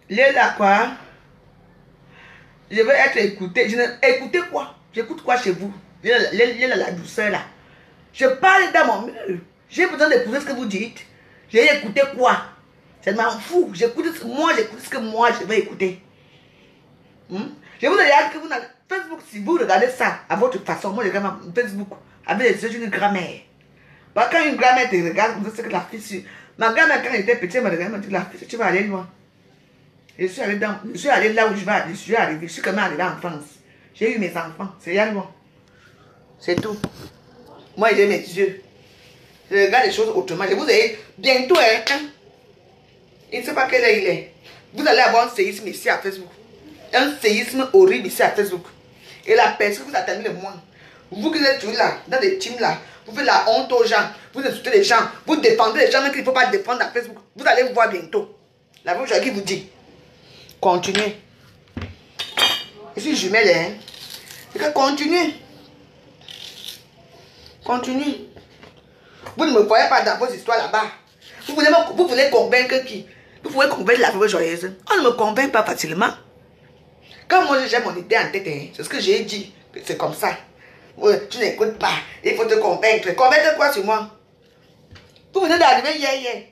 Là, quoi? Je veux être écouté. Écoutez quoi? J'écoute quoi chez vous? La douceur là. Je parle dans mon mur. J'ai besoin d'écouter ce que vous dites. J'ai écouté quoi? Ça m'en fout. J'écoute ce que moi je veux écouter. Je vous regarde que vous n'avez. Facebook, si vous regardez ça à votre façon, moi je regarde Facebook avec les yeux d'une grand-mère. Bah, quand une grand-mère te regarde, vous savez que la fille. Ma grand-mère, quand elle était petite, elle me regardait, elle me dit, la fille, tu vas aller loin. Je suis allé là où je suis arrivé. Je suis quand même arrivé en France. J'ai eu mes enfants. C'est là loin. C'est tout. Moi, j'ai mes yeux. Je regarde les choses autrement. Je vous ai bientôt, il ne sait pas quel heure il est. Vous allez avoir un séisme ici à Facebook. Un séisme horrible ici à Facebook. Et la personne que vous attendez le moins. Vous qui êtes toujours là, dans des teams là, vous faites la honte aux gens, vous insultez les gens, vous défendez les gens même qu'il ne faut pas défendre à Facebook. Vous allez voir bientôt. La même chose qui vous dit. Continuez. Je suis jumelle, hein. C'est que continuez. Continuez. Vous ne me voyez pas dans vos histoires là-bas. Vous voulez convaincre qui? Vous pouvez convaincre la veuve joyeuse. On ne me convainc pas facilement. Quand moi j'ai mon idée en tête, hein, c'est ce que j'ai dit. C'est comme ça. Ouais, tu n'écoutes pas. Il faut te convaincre. Convaincre quoi sur moi? Vous venez d'arriver hier.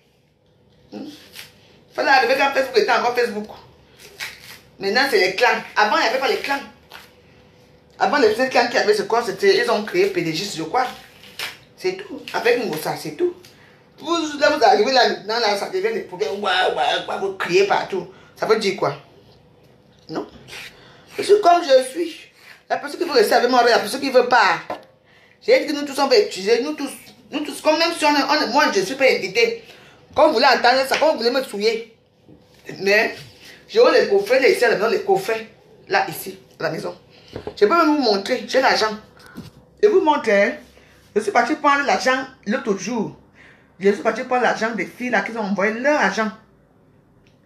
Il fallait arriver quand Facebook était encore Facebook. Maintenant, c'est les clans. Avant, il n'y avait pas les clans. Avant, les clans qui avaient ce corps, ils ont créé PDG, je crois. C'est tout. Avec Moussa, c'est tout. Là, vous arrivez là, maintenant, là, ça devient des problèmes. Vous criez partout. Ça veut dire quoi? Non. Je suis comme je suis. La personne qui veut rester avec moi, la personne qui ne veut pas. J'ai dit que nous tous, on va utiliser. Nous tous, comme même si moi, je ne suis pas invité. Quand vous voulez entendre ça, quand vous voulez me souiller. Mais, j'ai les coffrets, là, ici, à la maison, les coffrets. Là, ici, à la maison. Je peux même vous montrer. J'ai l'argent. Je vous montre, hein. Je suis parti prendre l'argent l'autre jour. Je suis parti prendre l'argent des filles là qui ont envoyé leur argent.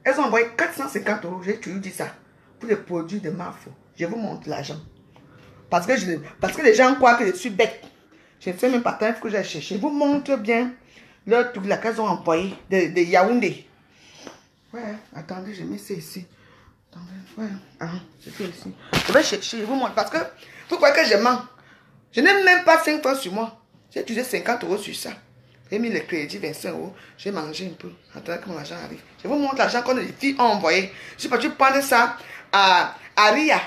Elles ont envoyé 450 €. J'ai toujours dit ça. Pour les produits de Marfo. Je vous montre l'argent. Parce que les gens croient que je suis bête. Je ne sais même pas tant que j'ai cherché. Je vous montre bien leur truc là qu'elles ont envoyé de Yaoundé. Ouais, attendez, je mets ça ici. Attendez, ouais, c'est ça ici. Je vais chercher, je vous montre. Parce que vous croyez que je mens. Je n'ai même pas 5 francs sur moi. J'ai utilisé 50 € sur ça. J'ai mis le crédit 25 €. J'ai mangé un peu. Attendez que mon argent arrive. Je vous montre l'argent que les filles ont envoyé. Je suis parti prendre ça à Ria.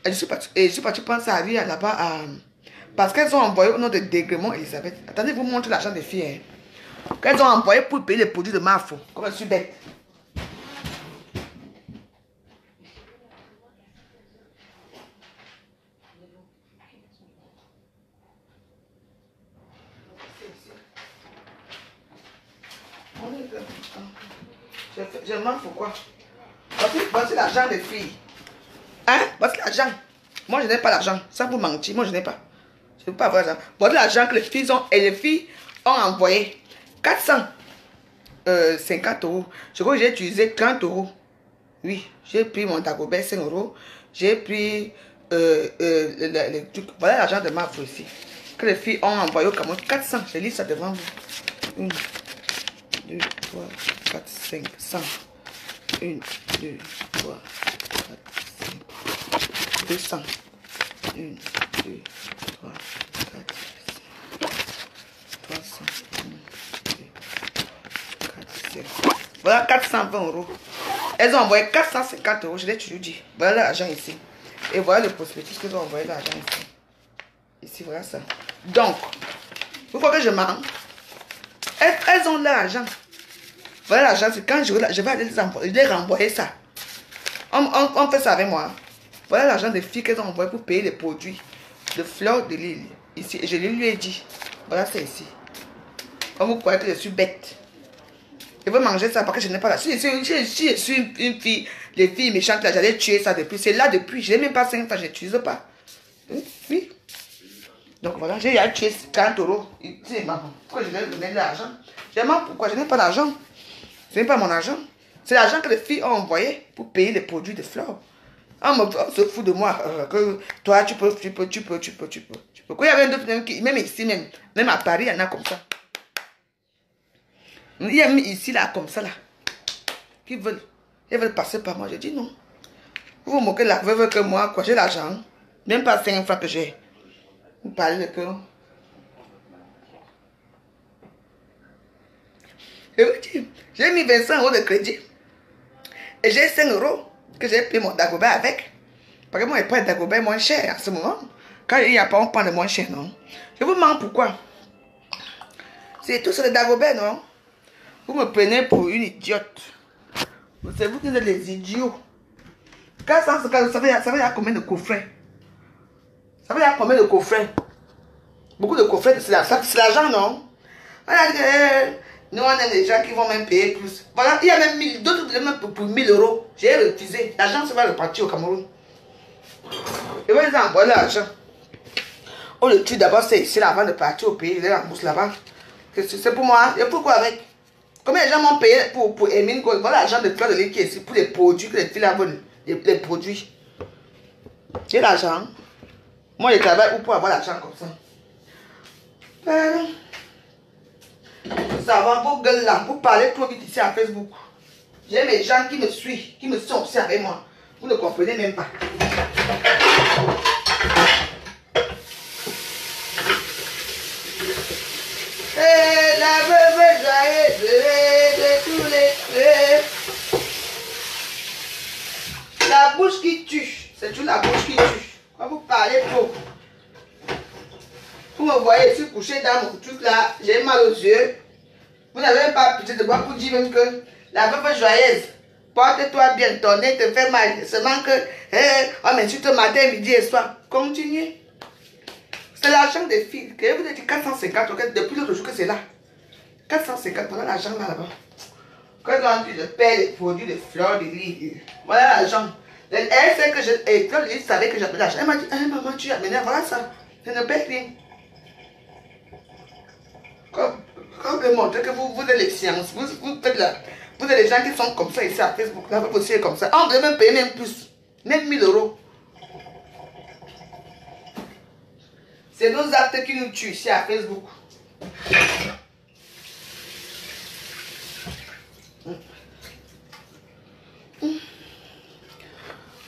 Je suis parti prendre ça à Ria là-bas. Parce qu'elles ont envoyé au nom de Dégremont Elisabeth. Attendez, je vous montre l'argent des filles. Qu'elles ont envoyé pour payer les produits de Marfo. Comme je suis bête. Je mens pourquoi? Voici l'argent des filles. Hein? Voici l'argent. Moi, je n'ai pas l'argent. Sans vous mentir, moi, je n'ai pas. Je ne peux pas avoir l'argent. Voici l'argent que les filles ont. Et les filles ont envoyé 450 €. Je crois que j'ai utilisé 30 €. Oui, j'ai pris mon Dagobert 5 €. J'ai pris les trucs. Voilà l'argent de ma fille ici. Que les filles ont envoyé au Cameroun. 400. Je lis ça devant vous. 1, 2, 3, 4, 5, 100. 1, 2, 3, 4, 5, 200. 1, 2, 3, 4, 300. 1, 2, 4, 5. Voilà 420 €. Elles ont envoyé 450 €. Je l'ai toujours dit. Voilà l'argent ici. Et voilà le prospectus qu'elles ont envoyé l'argent ici. Ici, voilà ça. Donc, vous croyez que je mens? Elles ont l'argent. Voilà l'argent, c'est quand je vais aller les envoyer, je les renvoyer ça. On fait ça avec moi. Voilà l'argent des filles qu'elles ont envoyé pour payer les produits de fleurs de l'île. Ici, et je lui ai dit, voilà c'est ici. Comme vous croyez que je suis bête. Je veux manger ça parce que je n'ai pas là. Si je suis une fille, les filles méchantes là, j'allais tuer ça depuis. C'est là depuis, je n'ai même pas 5 francs, je n'utilise pas. Oui. Donc voilà, j'ai tué 40 €. C'est maman. Pourquoi je vais donner de l'argent? Je demande pourquoi je n'ai pas d'argent. Ce n'est pas mon argent. C'est l'argent que les filles ont envoyé pour payer les produits de fleurs. On se fout de moi. Que toi, tu peux. Quand il y avait d'autres, même ici, même à Paris, il y en a comme ça. Il y a mis ici, là, comme ça, là. Ils veulent passer par moi. Je dis non. Vous vous moquez de la veuve que moi, quoi. J'ai l'argent. Même pas 5 francs que j'ai. Vous parlez de que. Je vous dis, j'ai mis 25 euros de crédit. Et j'ai 5 euros que j'ai payé mon Dagobert avec. Parce que moi, je prends le Dagobert moins cher en ce moment. Quand il n'y a pas, on prend le moins cher, non? Je vous mens pourquoi? C'est tout sur le Dagobert, non? Vous me prenez pour une idiote. C'est vous qui êtes les idiots. 450, ça veut dire combien de coffrets? Ça veut dire combien de coffrets? Beaucoup de coffrets, c'est l'argent, non? Voilà, nous, on a des gens qui vont même payer plus. Voilà, il y a même d'autres qui demandent pour 1000 euros. J'ai refusé. L'argent, ça va repartir au Cameroun. Et vous les envoyer l'argent. On le tue d'abord, c'est ici, là, avant de partir au pays. Il est en bourse là-bas. C'est pour moi. Et pourquoi avec? Combien de gens m'ont payé pour Emine Gold? Voilà l'argent de Fleur de Lille qui est ici pour les produits que les filles là veulent. Les produits. J'ai l'argent. Moi, je travaille où pour avoir l'argent comme ça? Ça va, vos gueules là, vous parlez trop vite ici à Facebook. J'ai mes gens qui me suivent, qui me sont aussi avec moi. Vous ne comprenez même pas. Et la veuve joyeuse de tous les feux. La bouche qui tue, c'est toujours la bouche qui tue. Quand vous parlez trop, vous me voyez ici couché dans mon truc là, j'ai mal aux yeux. Vous n'avez même pas pitié de moi pour dire même que la veuve joyeuse, porte-toi bien, ton nez te fait mal. Seulement que, on m'insulte matin, midi et soir. Continuez. C'est l'argent des filles. Que vous avez dit 450, depuis l'autre jour que c'est là. 450, voilà l'argent là-bas. Quand on dit je paie les produits de Fleur de Lille, voilà l'argent. Elle sait que et Fleur de Lille savait que j'avais l'argent. Elle m'a dit, maman, tu as amené, voilà ça. Je ne paie rien. Quand vous montrez que vous êtes les sciences, vous êtes les gens qui sont comme ça ici à Facebook, là, vous aussi comme ça. On devait même payer même plus, même 1000 euros. C'est nos actes qui nous tuent ici à Facebook.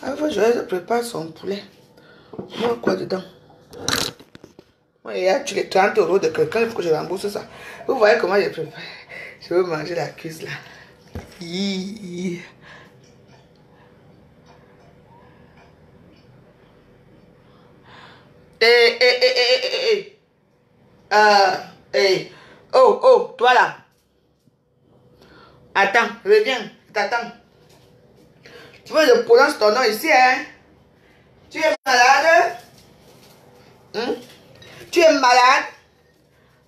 Alors, je prépare son poulet. Moi, quoi dedans? Moi, il y a tu les 30 euros de quelqu'un, il faut que je rembourse ça. Vous voyez comment je prépare? Je veux manger la cuisse là. Oh, toi là. Attends, reviens, t'attends. Tu veux que je prononce ton nom ici, hein? Tu es malade? Hein? Tu es malade?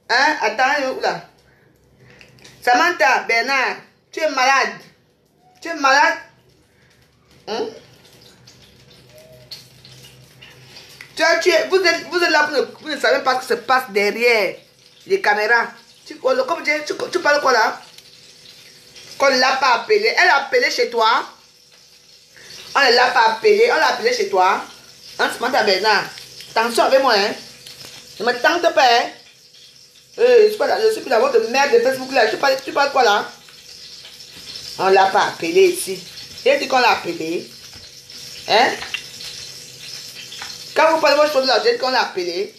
Hein? Attends, où là? Samantha, Bernard, tu es malade? Tu es malade? Hein? Vous êtes là, vous ne savez pas ce qui se passe derrière les caméras. Tu parles quoi là? Qu'on ne l'a pas appelé. Elle a appelé chez toi. On ne l'a pas appelé. On l'a appelé chez toi. Hein, Samantha Bernard. Attention avec moi, hein. Ne me tente pas, hein. Je suis plus la votre merde de Facebook là. Tu parles quoi là? On ne l'a pas appelé ici. J'ai dit qu'on l'a appelé. Hein? Quand vous parlez de votre chose là, j'ai dit qu'on l'a appelé.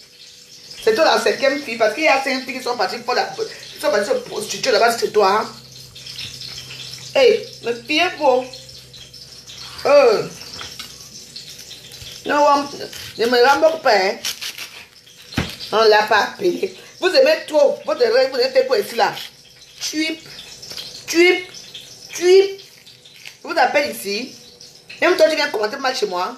C'est toi la 5e fille. Parce qu'il y a 5 filles qui sont parties pour qui sont parties se prostituer là-bas, c'est toi. Hein? Hey, me fiez-vous. Non, ne me rembourse pas. Hein? On ne l'a pas appelé. Vous aimez trop. Votre rêve, vous avez fait quoi ici là? Tuip. Je vous appelle ici. Même toi, tu viens commenter mal chez moi.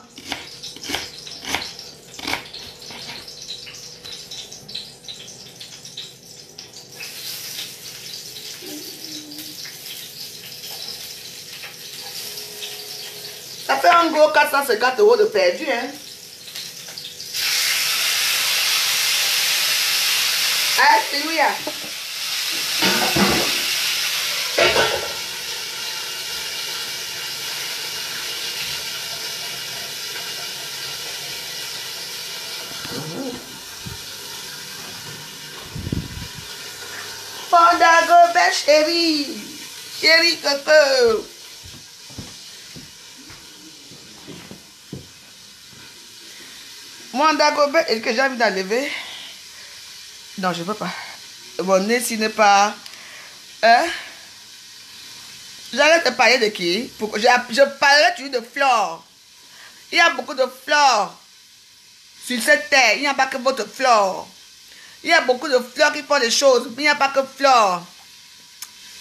Ça fait un gros 450 euros de perdu, hein. Alléluia. Mon Dagobert chérie. Chérie coco. Mon Dagobert, est-ce que j'ai envie d'enlever? Non, je ne peux pas. Mon nez, s'il n'est pas... Hein? J'arrête de parler de qui? Je parlerai toujours de flore. Il y a beaucoup de flore sur cette terre. Il n'y a pas que votre flore. Il y a beaucoup de fleurs qui font des choses, mais il n'y a pas que flore.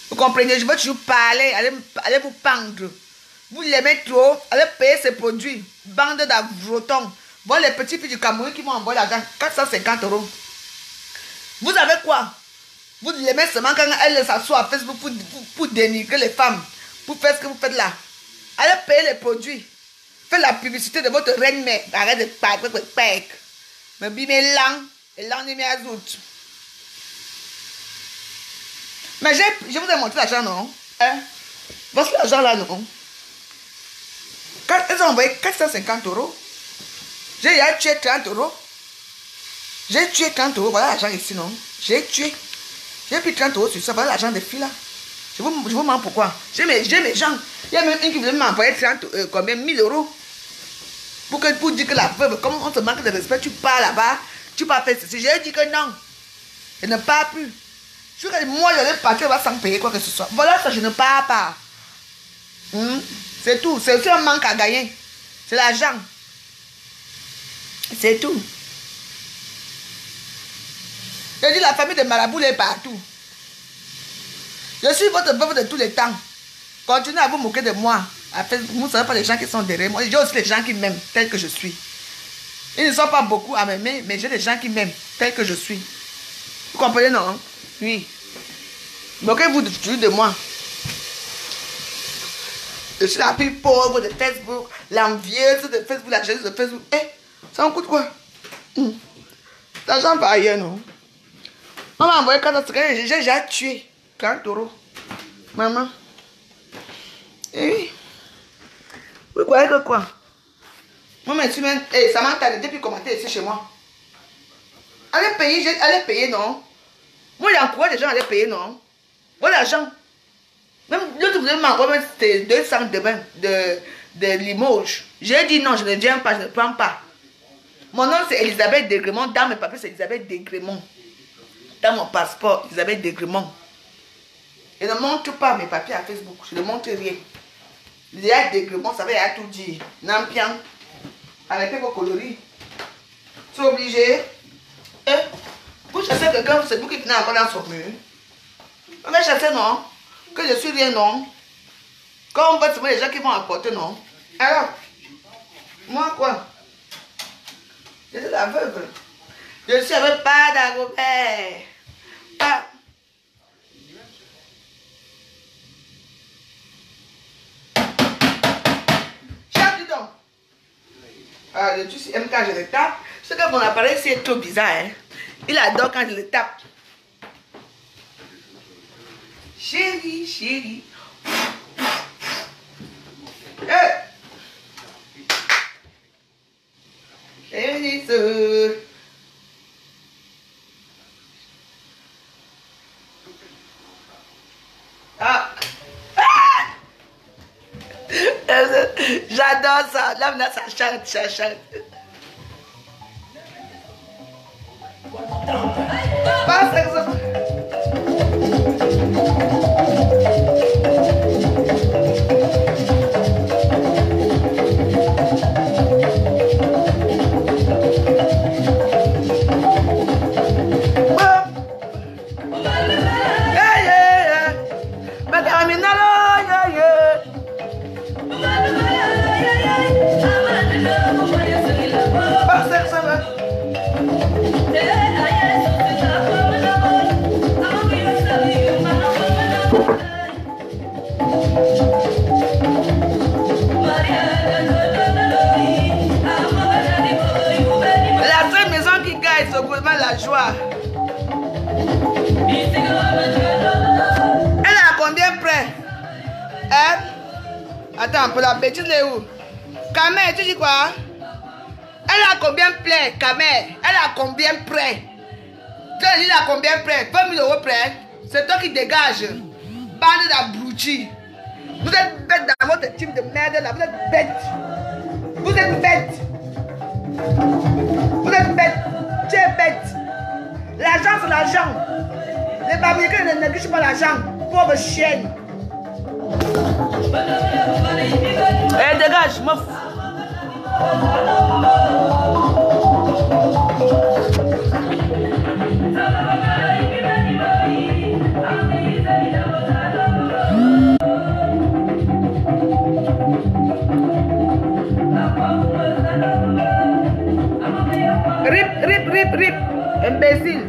Vous comprenez? Je veux toujours parler. Allez vous pendre. Vous l'aimez trop. Allez payer ces produits. Bande d'avrotons. Voilà les petits filles du Cameroun qui m'ont envoyé l'argent. 450 €. Vous avez quoi? Vous l'aimez seulement quand elle s'assoit à Facebook pour dénigrer les femmes. Pour faire ce que vous faites là. Allez payer les produits. Faites la publicité de votre reine-mère. Arrête de parler. Mais bimé lang. Et là, on est mis à zout. Mais je vous ai montré l'argent, non? Hein? Voici l'argent là, non? Elles ont envoyé 450 €. J'ai tué 30 €. J'ai tué 30 €. Voilà l'argent ici, non? J'ai tué. J'ai pris 30 € sur ça. Voilà l'argent des filles là. Je vous montre pourquoi. J'ai mes gens. Il y a même une qui voulait m'envoyer 1000 €. Pour dire que la veuve, comme on te manque de respect, tu pars là-bas. Tu peux faire ceci. J'ai dit que non. Je ne pars plus. Je suis que moi, je vais partir sans payer quoi que ce soit. Voilà ça, je ne pars pas. C'est tout. C'est aussi un manque à gagner. C'est l'argent. C'est tout. Je dis la famille de Marabout est partout. Je suis votre veuve de tous les temps. Continuez à vous moquer de moi. Vous ne savez pas les gens qui sont derrière moi. J'ai aussi les gens qui m'aiment tel que je suis. Ils ne sont pas beaucoup à m'aimer, mais j'ai des gens qui m'aiment tel que je suis. Vous comprenez, non? Oui. Moquez-vous de moi. Je suis la plus pauvre de Facebook, l'envieuse de Facebook, la jalouse de Facebook. Ça en coûte quoi? L'argent va ailleurs, non? On m'a envoyé 4 €. J'ai déjà tué 30 €. Maman. Oui. Vous croyez que quoi? Moi, ça m'a tardé depuis commenter ici chez moi. Allez payer, non? Moi, j'encourage les gens à aller payer, non? Voilà l'argent. Même l'autre, vous avez m'envoyer 200 de Limoges. J'ai dit non, je ne viens pas, je ne prends pas. Mon nom, c'est Elisabeth Degremont. Dans mes papiers, c'est Elisabeth Degremont. Dans mon passeport, Elisabeth Degremont. Je ne montre pas mes papiers à Facebook. Je ne montre rien. Elisabeth Degremont, ça veut tout dire. Nampian. Arrêtez vos coloris. C'est obligé. Vous chassez quelqu'un, c'est vous qui venez encore dans son mur. On va chasser, non? Que je suis rien, non? Quand on va trouver les gens qui vont apporter, non? Alors, moi quoi? Je suis la veuve. Je suis avec pas Dagobert. Pas. Chef, dis donc. Tu aimes quand je le tape. Ce que mon appareil, c'est trop bizarre. Hein? Il adore quand je le tape. Chérie, chérie. J'adore ça. Là, maintenant, ça chante, ça chante. Passe exemple. La joie. Elle a combien près? Hein? Attends, pour la bêtise, elle est où? Kamel, tu dis quoi? Elle a combien près, Kamel? Elle a combien près? Tu dis à combien près? 20 000 € près? C'est toi qui dégage. Bande d'abrutis. Vous êtes bête dans votre team de merde là. Vous êtes bête. Vous êtes bête. Vous êtes bête. Tu es bête. L'argent c'est l'argent. Les Américains ne négligent pas l'argent. Pauvre chienne. Eh, dégage, meuf. Rip, imbécile.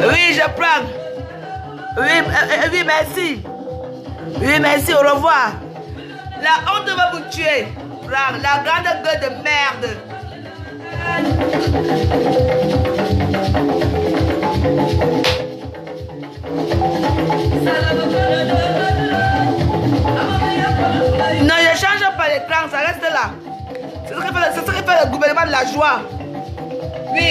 Oui, je prends. Oui, merci. Oui, merci, au revoir. La honte va vous tuer. Prends la grande gueule de merde. Non, je ne change pas l'écran, ça reste là. C'est ce qui fait le gouvernement de la joie. Oui.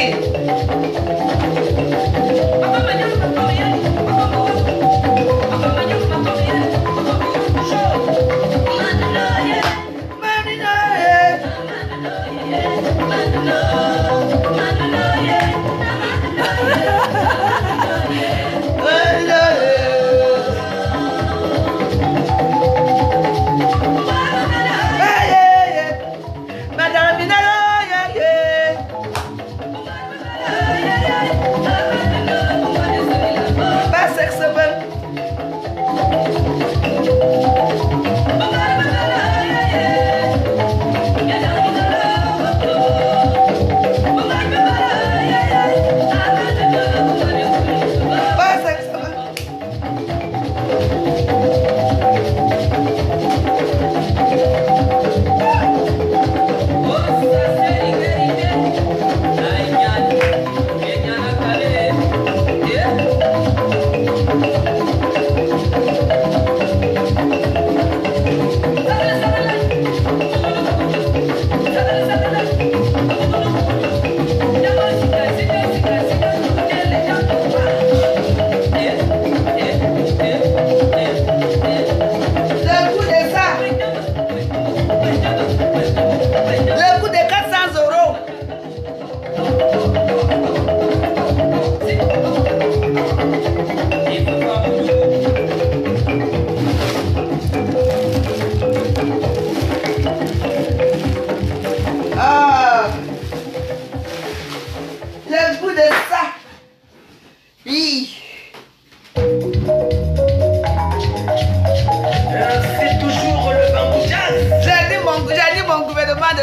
Pas sexe.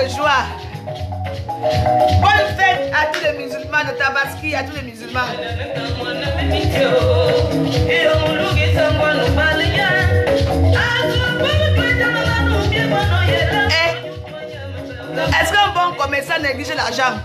de joie. Bonne fête à tous les musulmans de Tabaski, à tous les musulmans. Est-ce qu'un bon commerçant néglige l'argent?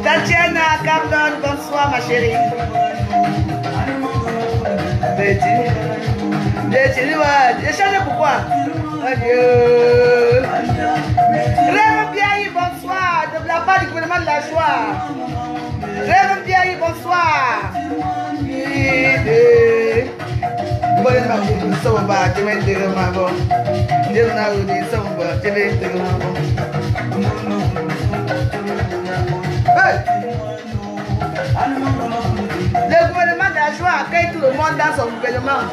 Tatiana Camden, bonsoir ma chérie. J'ai changé pourquoi? Adieu. Rêve bien, bonsoir. De la part du gouvernement de la joie. Rêve bien, bonsoir. Le gouvernement de la joie accueille tout le monde dans son gouvernement.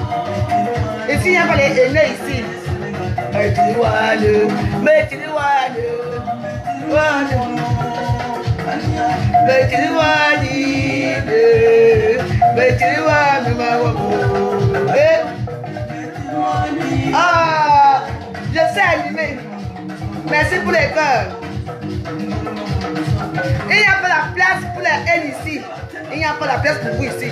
Et s'il n'y a pas les aînés ici, ah, je sais animer. Merci pour les cœurs. Il n'y a pas la place pour les haines ici. Il n'y a pas la place pour vous ici.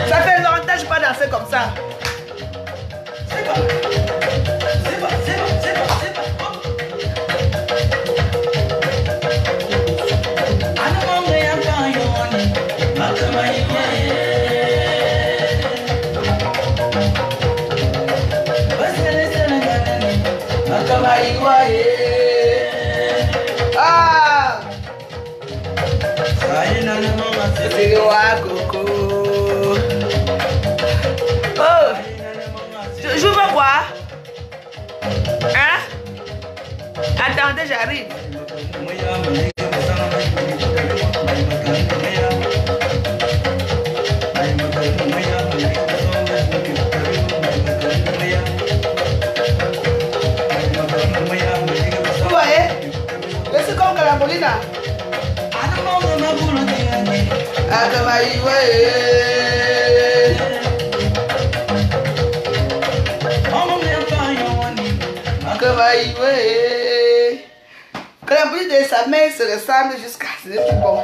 Ça fait longtemps que je ne pas danser comme ça. Ah! Oh! Je veux voir. Hein? Attendez, j'arrive. Vous voyez? C'est comme Carambolina. Carambolina de sa main se ressemble jusqu'à ce que c'est bon.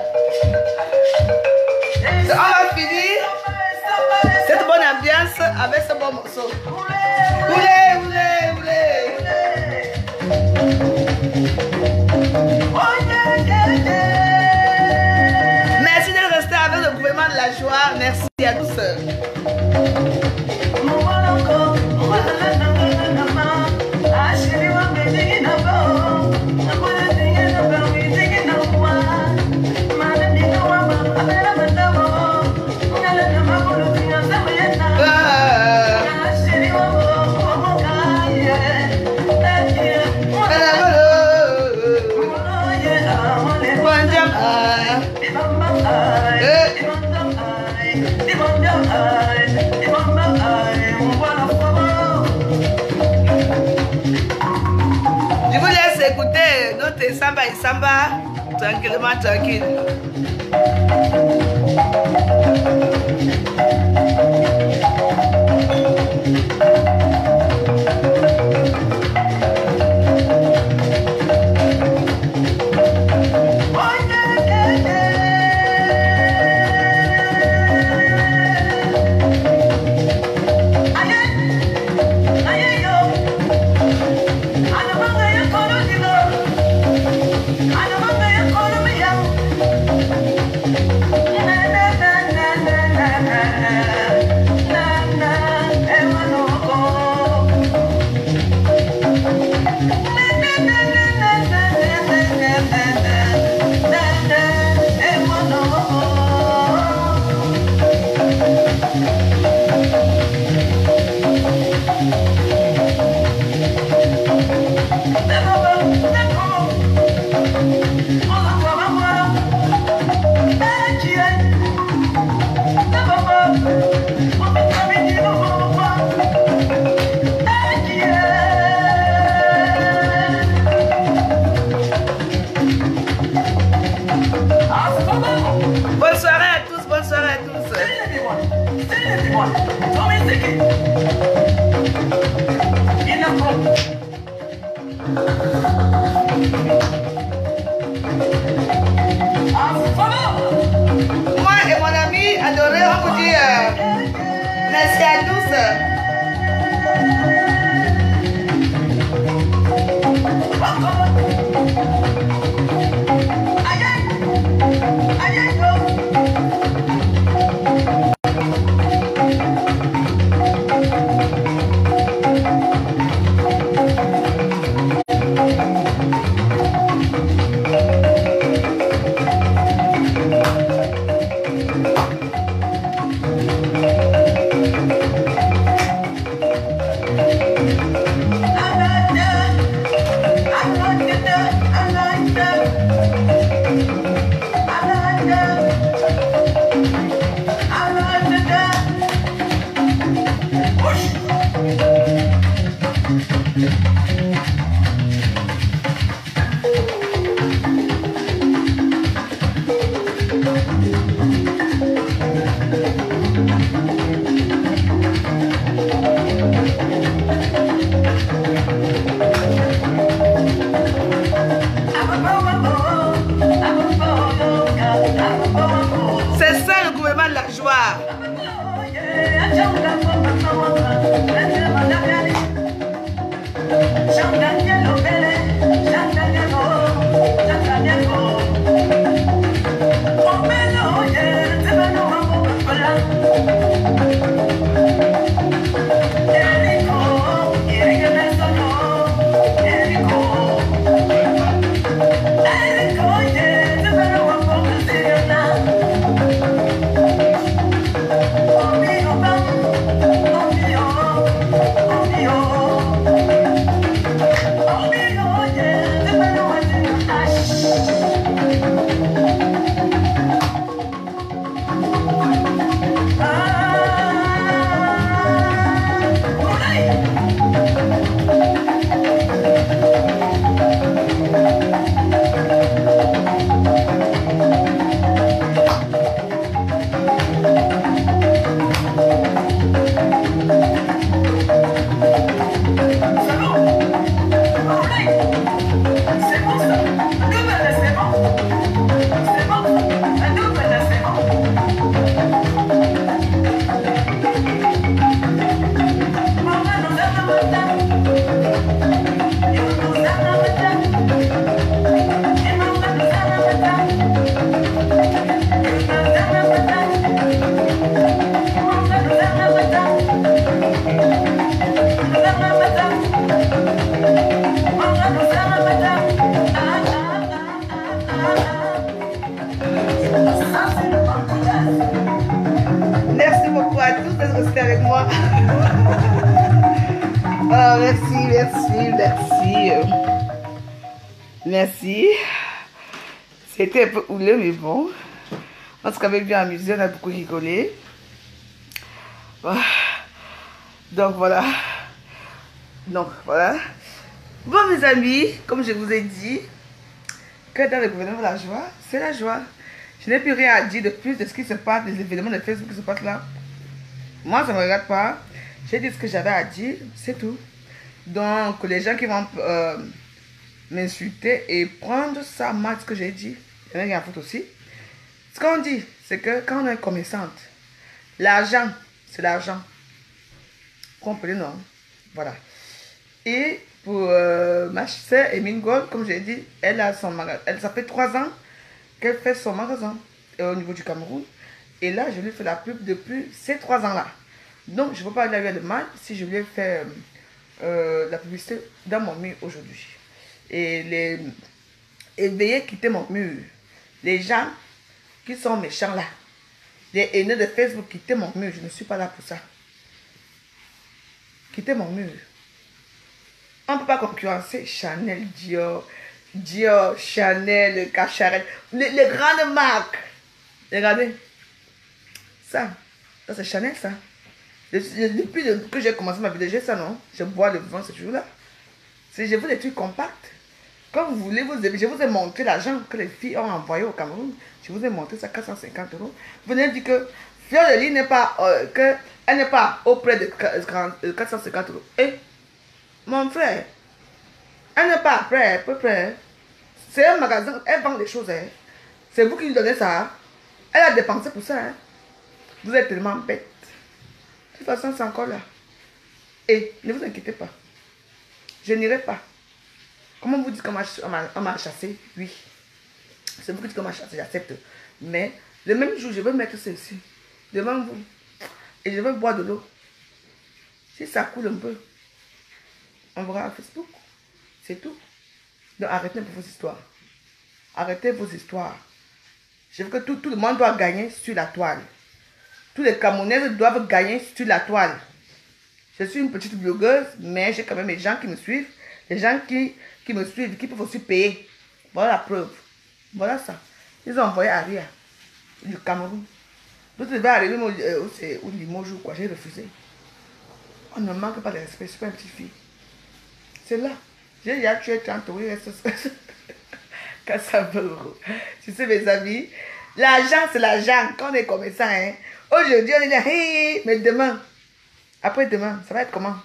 On va finir cette bonne ambiance avec ce bon morceau. Oulé, oulé, oulé. Merci de rester avec le gouvernement de la joie. Merci à tous. Je vous laisse écouter notre samba et samba tranquillement, tranquille. Moi et mon ami adoré, on vous dit merci à tous. C'est ça le gouvernement de la joie. Merci beaucoup à tous d'être restés avec moi. Oh, merci. C'était un peu houleux, mais bon. On s'est quand même bien amusé, on a beaucoup rigolé. Donc voilà. Bon, mes amis, comme je vous ai dit, que dans le gouvernement de la joie, c'est la joie. Je n'ai plus rien à dire de plus de ce qui se passe, des événements de Facebook qui se passent là. Moi, ça ne me regarde pas. J'ai dit ce que j'avais à dire, c'est tout. Donc, les gens qui vont m'insulter et prendre ça mal, ce que j'ai dit, il y en a qui en foutent aussi. Ce qu'on dit, c'est que quand on est commerçante, l'argent, c'est l'argent. Comprenez, non? Voilà. Et pour ma soeur Emine Gold, comme j'ai dit, elle a son magasin. Ça fait 3 ans qu'elle fait son magasin au niveau du Cameroun. Et là, je lui fais la pub depuis ces 3 ans-là. Donc, je ne veux pas aller de mal si je lui ai fait la publicité dans mon mur aujourd'hui. Et veuillez quitter mon mur. Les gens qui sont méchants là, les haineux de Facebook, quittez mon mur. Je ne suis pas là pour ça. Quittez mon mur. On ne peut pas concurrencer Chanel, Dior, Chanel, Cacharel, les grandes marques. Regardez. Ça c'est Chanel, ça. Depuis que j'ai commencé ma vidéo, j'ai ça, non? Je bois le vin ce jour-là. Je veux des trucs compacts. Quand vous voulez, je vous ai montré l'argent que les filles ont envoyé au Cameroun. Je vous ai montré ça, 450 €. Vous venez dire que Fleur de Lys n'est pas... que Elle n'est pas auprès de 450 euros. Et mon frère, elle n'est pas après, à peu près. C'est un magasin, elle vend des choses. Hein. C'est vous qui lui donnez ça. Elle a dépensé pour ça. Hein. Vous êtes tellement bête. De toute façon, c'est encore là. Et ne vous inquiétez pas. Je n'irai pas. Comment vous dites qu'on m'a chassé? Oui. C'est vous qui dites qu'on m'a chassé, j'accepte. Mais le même jour, je vais mettre ceci devant vous. Et je vais boire de l'eau. Si ça coule un peu, on verra à Facebook. C'est tout. Donc arrêtez vos histoires. Arrêtez vos histoires. Je veux que tout le monde doit gagner sur la toile. Tous les Camerounais doivent gagner sur la toile. Je suis une petite blogueuse, mais j'ai quand même des gens qui me suivent. Les gens qui me suivent, qui peuvent aussi payer. Voilà la preuve. Voilà ça. Ils ont envoyé Aria du Cameroun. D'autres devaient arriver au Limoges ou quoi. J'ai refusé. On ne manque pas de respect. Je suis pas une petite fille. C'est là. J'ai déjà tué 30 euros. Il reste 400 euros. Tu sais, mes amis, l'argent, c'est l'argent. Quand on est commerçant, hein. Aujourd'hui, on est là, hey, mais demain, après-demain, ça va être comment?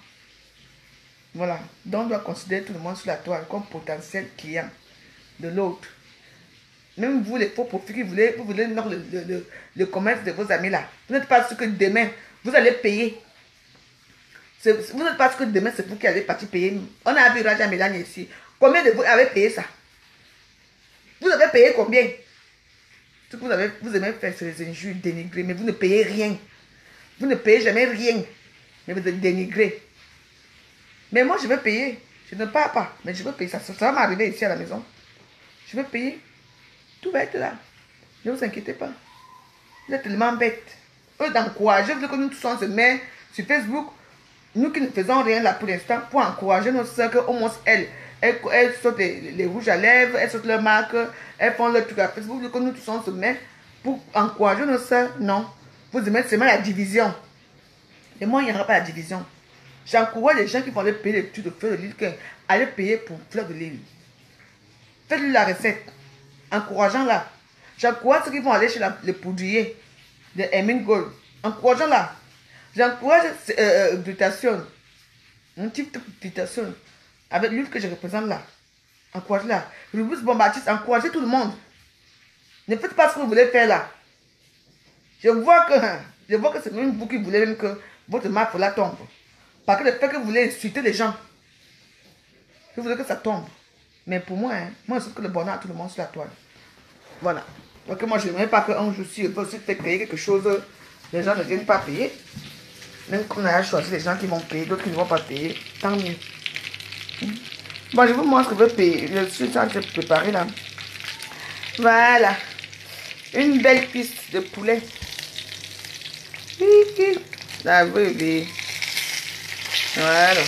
Voilà. Donc, on doit considérer tout le monde sur la toile comme potentiel client de l'autre. Même vous, les faux profits qui vous voulez le commerce de vos amis là. Vous n'êtes pas sûr que demain, vous allez payer. Vous n'êtes pas sûr que demain, c'est vous qui allez partir payer. On a vu Raja Mélanie ici. Combien de vous avez payé ça? Vous avez payé combien? Ce que vous aimez faire, c'est les injures, dénigrer, mais vous ne payez rien. Vous ne payez jamais rien, mais vous êtes dénigré. Mais moi, je vais payer. Je ne pars pas, mais je vais payer. Ça va m'arriver ici à la maison. Je vais payer. Tout va être là. Ne vous inquiétez pas. Vous êtes tellement bêtes. Eux d'encourager, vous voulez que nous tous on se met sur Facebook. Nous qui ne faisons rien là pour l'instant, pour encourager nos soeurs, qu'au moins elles sortent les rouges à lèvres, elles sortent leurs marques, elles font leur truc à Facebook. Vous voulez que nous tous on se met pour encourager nos soeurs. Non. Vous aimez seulement la division. Et moi, il n'y aura pas la division. J'encourage les gens qui vont aller payer les études de fleur de l'île, allez payer pour fleur de l'île. Faites-lui la recette. Encourageant-la. J'encourage ceux qui vont aller chez le poudrier de Hermine Gold. Encourageant-la. J'encourage Glutation. Un type de Glutation. Avec l'huile que je représente là. Encouragez-la. Rubus Bombardiste, encouragez tout le monde. Ne faites pas ce que vous voulez faire là. Je vois que c'est même vous qui voulez même que votre marque là tombe. Parce que le fait que vous voulez insulter les gens, vous voulez que ça tombe. Mais pour moi, hein, moi je sais que le bonheur a tout le monde sur la toile. Voilà. Donc moi je n'aimerais pas qu'un jour-ci, je peux aussi faire payer quelque chose, les gens ne viennent pas payer. Même qu'on a choisi les gens qui vont payer, d'autres qui ne vont pas payer, tant mieux. Bon, je vous montre ce que je veux payer. Je suis en train de préparer là. Voilà. Une belle piste de poulet. Là, oui. Voilà.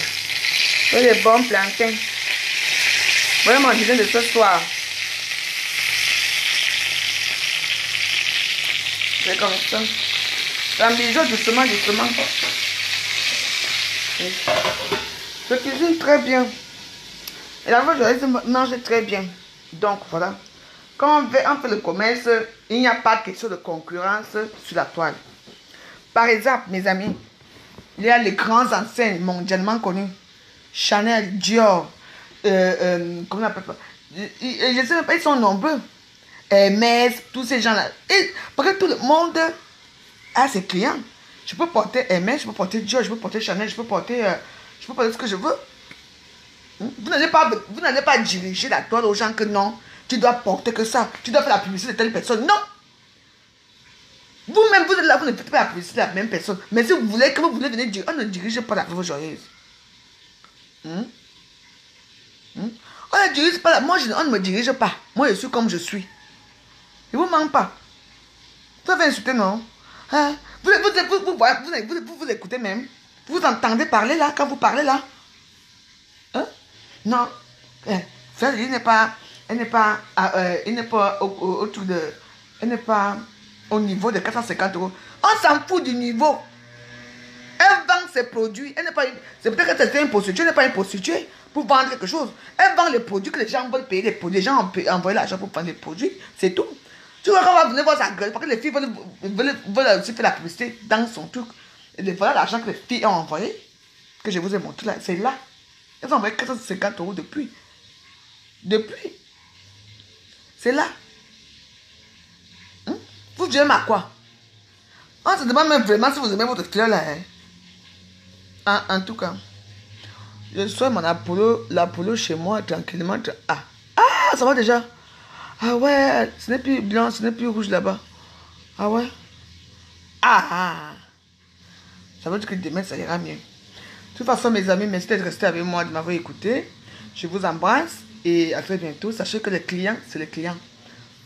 Et les bons plantains. Voilà mon dîner de ce soir. C'est comme ça. Ça bijou doucement. Je cuisine très bien. Et la fois, je mange très bien. Donc, voilà. Quand on fait le commerce, il n'y a pas de question de concurrence sur la toile. Par exemple, mes amis, il y a les grands enseignes mondialement connus. Chanel, Dior, comment on appelle ça? Je ne sais même pas, ils sont nombreux. Hermès, tous ces gens-là. Parce que tout le monde a ses clients. Je peux porter Hermès, je peux porter Dior, je peux porter Chanel, je peux porter ce que je veux. Vous n'allez pas diriger la toile aux gens que non, tu dois porter que ça, tu dois faire la publicité de telle personne. Non! Vous-même, vous êtes là, vous ne faites pas la publicité de la même personne. Mais si vous voulez venir dire, on ne dirige pas la veuve joyeuse. On ne dirige pas moi, on ne me dirige pas. Moi, je suis comme je suis. Je ne vous mens pas. Vous avez insulté, non? Hein? Vous écoutez même. Vous entendez parler là, quand vous parlez là. Hein? Non. Elle n'est pas autour de... Elle n'est pas au niveau de 450 euros. On s'en fout du niveau. Elle vend ses produits. Elle n'est pas... C'est peut-être que c'est une prostituée. Elle n'est pas une prostituée pour vendre quelque chose. Elle vend les produits que les gens veulent payer. Les gens ont envoyé l'argent pour vendre les produits. C'est tout. Tu vois qu'on va venir voir sa gueule. Parce que les filles veulent aussi faire la publicité dans son truc. Et voilà l'argent que les filles ont envoyé, que je vous ai montré là, c'est là. Elles ont envoyé 450 € depuis. Depuis. C'est là. Hein? Vous dites à quoi? On se demande même vraiment si vous aimez votre fleur là. Hein? En tout cas, je sois mon l'Apollo chez moi tranquillement. Ah, ça va déjà. Ah ouais, ce n'est plus blanc, ce n'est plus rouge là-bas. Ah ouais. Ah, ça veut dire que demain ça ira mieux. De toute façon, mes amis, merci d'être restés avec moi, de m'avoir écouté. Je vous embrasse et à très bientôt. Sachez que les clients, c'est les clients.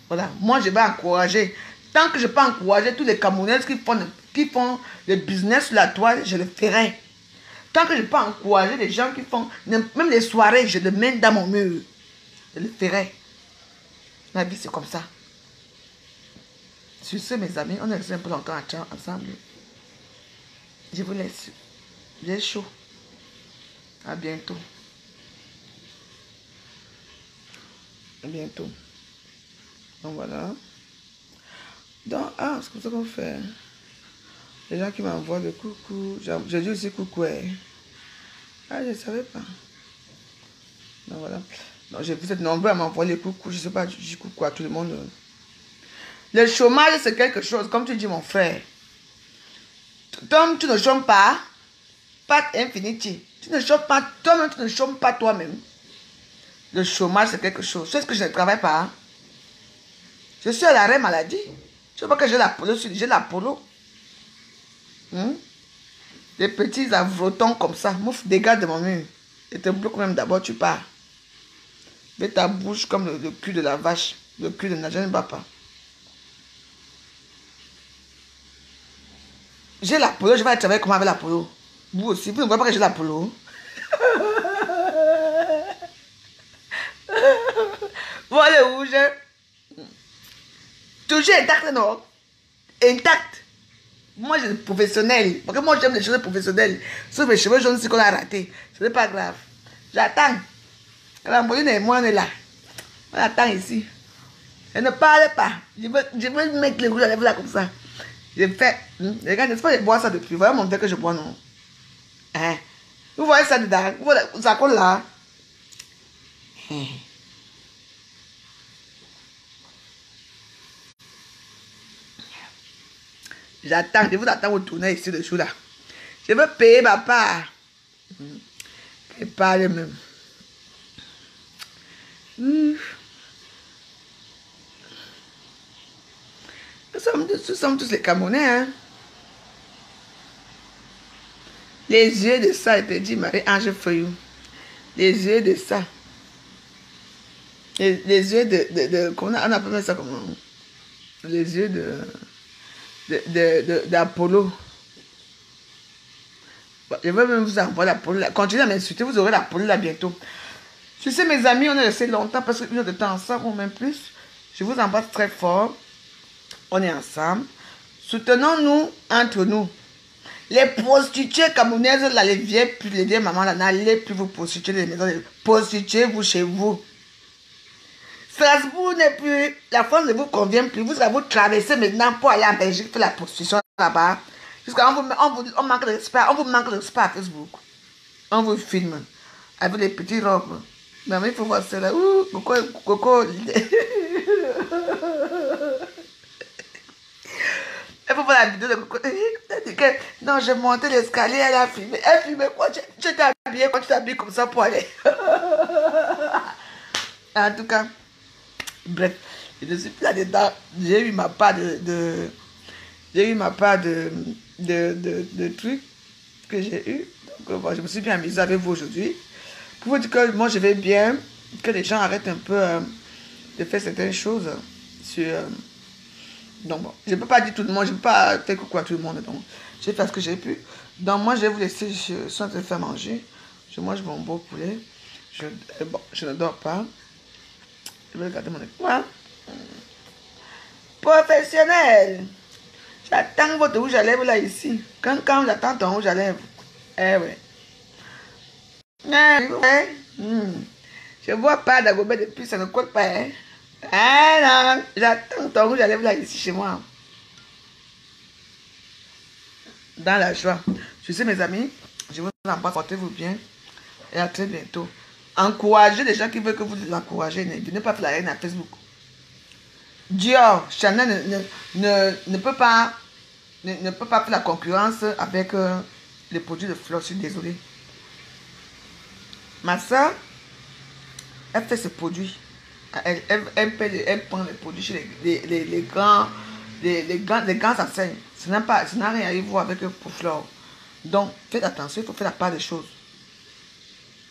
Voilà, moi je vais encourager. Tant que je peux encourager tous les Camerounaises qui font le business sur la toile, je le ferai. Tant que je peux encourager les gens qui font, même les soirées, je le mets dans mon mur. Je le ferai. Ma vie, c'est comme ça. Sur ce, mes amis, on est resté un peu longtemps ensemble. Je vous laisse. J'ai chaud. À bientôt. À bientôt. Donc voilà. Donc, c'est comme ça qu'on fait. Les gens qui m'envoient le coucou. J'ai dit aussi coucou. Ah, je ne savais pas. Donc voilà. Donc, vous êtes nombreux à m'envoyer les coucou. Je ne sais pas, je dis coucou à tout le monde. Le chômage, c'est quelque chose, comme tu dis, mon frère. Tom, tu ne chômes pas. Pas infinity. Tu ne chômes pas. Toi-même, tu ne chômes pas toi-même. Le chômage, c'est quelque chose. C'est ce que je ne travaille pas. Je suis à l'arrêt maladie. Je ne sais pas que j'ai l'Apollo. J'ai l'Apollo. Des petits avrotons comme ça. Mouf, dégage de mon mur. Et te bloque même d'abord, tu pars. Mets ta bouche comme le cul de la vache. Le cul de Najan Bapa. J'ai l'Apollo, je vais aller travailler comment avec l'Apollo. Vous aussi, vous ne voyez pas que j'ai l'Apollo. Vous allez où toujours intact, non? Intact. Moi, je suis professionnel. Parce que moi, j'aime les choses professionnelles. Sauf mes cheveux jaunes, c'est qu'on a raté. Ce n'est pas grave. J'attends. La moyenne et moi, on est là. On attend ici. Elle ne parle pas. Je veux mettre les rouges à lèvres là comme ça. Je fais. Regarde, n'est-ce pas, je bois ça depuis. Vous voyez mon verre que je bois, non? Hein? Vous voyez ça dedans? Vous voyez ça colle là? Hein? J'attends, je vous attends vous tourner ici dessous là. Je veux payer ma part. Et parle même. Nous sommes tous les Camerounais, hein. Les yeux de ça, elle te dit Marie-Ange Feuillou. Les yeux de ça. Les yeux on appelle ça comment? Les yeux d'Apollo. Je vais même vous envoyer l'Apollo. Continuez à m'insulter, vous aurez l'Apollo là bientôt. Je sais, mes amis, on est resté longtemps, parce qu'une heure de temps ensemble, ou même plus. Je vous embrasse très fort. On est ensemble. Soutenons-nous entre nous. Les prostituées camerounaises, là, les vieilles mamans, là, n'allez plus vous prostituer les maisons. Prostituez-vous chez vous. Strasbourg n'est plus, la France ne vous convient plus. Vous allez vous traverser maintenant pour aller en Belgique faire la prostitution là-bas. Jusqu'à on manque de respect. On vous manque de respect à Facebook. On vous filme avec les petites robes. Mais il faut voir cela. Ouh, coco. Elle faut voir la vidéo de coco. Elle dit que non, j'ai monté l'escalier, elle a filmé. Elle filmait quoi? Tu t'es habillé quand tu t'habilles comme ça pour aller. En tout cas, bref, je ne suis plus là-dedans. J'ai eu ma part de trucs que j'ai eu. Donc, bon, je me suis bien amusée avec vous aujourd'hui. Pour vous dire que moi, je vais bien, que les gens arrêtent un peu de faire certaines choses. Donc, bon, je ne peux pas dire tout le monde, je ne peux pas faire coucou à tout le monde. Donc, j'ai fait ce que j'ai pu. Donc, moi, je vais vous laisser, je suis en train de faire manger. Je mange mon beau poulet. Je ne dors pas. Je vais regarder mon écran. Professionnel. J'attends votre rouge à lèvres là, ici. Quand j'attends ton rouge à lèvres. Eh ouais. Je vois pas d'agobet depuis, ça ne colle pas. Hein? Ah non, j'attends ton rouge à lèvres là, ici, chez moi. dans la joie. Je sais, mes amis, je vous embrasse, portez-vous bien et à très bientôt. Encouragez les gens qui veulent que vous les encouragez. Ne venez pas faire la haine à Facebook. Dior, Chanel ne peut pas faire la concurrence avec les produits de fleurs. Je suis désolée. Ma soeur, elle fait ce produit. Elle prend les produits chez les grands enseignes. Ça n'a rien à y voir avec pour fleurs. Donc, faites attention, il faut faire la part des choses.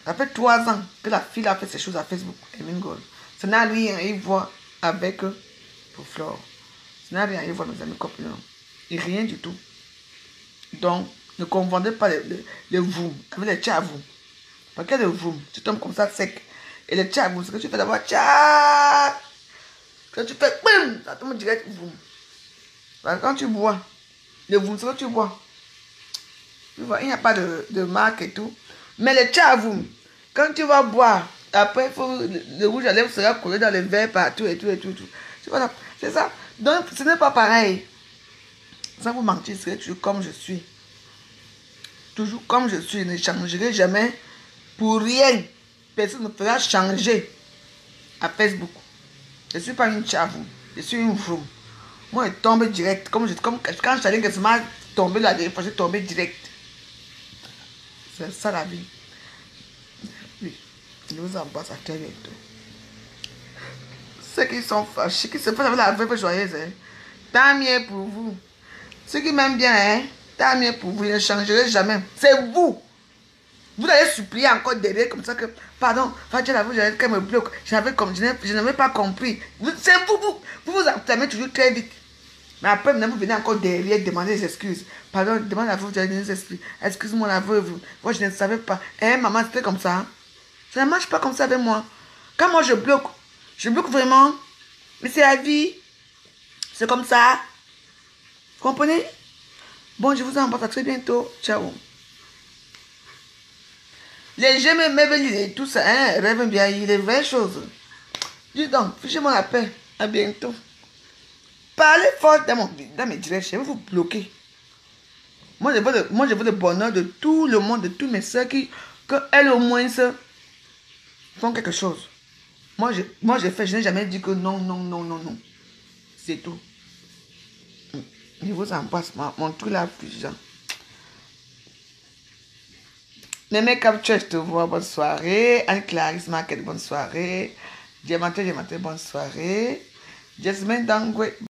Ça fait 3 ans que la fille a fait ces choses à Facebook. Ça n'a rien à y voir avec pour fleurs. Ça n'a rien à y voir, mes amis compagnons. Et rien du tout. Donc, ne confondez pas les vous avec les tchavou. Parce que le vous, tu tombes comme ça sec. Et le tchavou, c'est que tu fais d'abord tchac. Quand tu fais boum, ça tombe direct vous. Quand tu bois, le vous, c'est que tu bois. Tu vois, il n'y a pas de marque et tout. Mais le tchavou, quand tu vas boire, après, le rouge à lèvres sera collé dans les verres partout et tout. Tu vois, c'est ça. Donc, ce n'est pas pareil. Sans vous mentir, c'est toujours comme je suis. Toujours comme je suis. Je ne changerai jamais pour rien. Personne ne me fera changer à Facebook. Je ne suis pas une chavou. Je suis une vroom. Moi, je tombe direct. Comme quand je t'allais que ça m'a tombé là, je suis tombé direct. C'est ça la vie. Oui. Je vous embrasse à très bientôt. Ceux qui sont fâchés, qui se font avec la veuve joyeuse, hein, tant mieux pour vous. Ceux qui m'aiment bien, hein, tant mieux pour vous. Je ne changerai jamais. C'est vous. Vous allez supplier encore derrière comme ça que, pardon, Fatia, la veuve qu'elle me bloque. Je n'avais pas compris. C'est vous. Vous vous enflammez toujours très vite. Mais après, vous venez encore derrière demander des excuses. Pardon, demande à la veuve des excuses. Excuse-moi la veuve. Moi, je ne savais pas. Eh, maman, c'était comme ça. Ça ne marche pas comme ça avec moi. Quand moi, je bloque vraiment. Mais c'est la vie. C'est comme ça. Vous comprenez? Bon, je vous embrasse à très bientôt. Ciao. Les gens me disent tout ça, hein, rêvent bien, il est vraies choses. Dis donc, fichez-moi la paix. À bientôt. Parlez fort dans mes directs, je vais vous bloquer. Moi, je veux le bonheur de tout le monde, de tous mes soeurs qu'elles au moins font quelque chose. Moi, je n'ai jamais dit que non. C'est tout. Je vous embrasse, mon truc là, puissant. Mémé Capture, je te vois, bonne soirée. Anne-Clarisse Market, bonne soirée. Diamanté, bonne soirée. Jasmine Dangwe.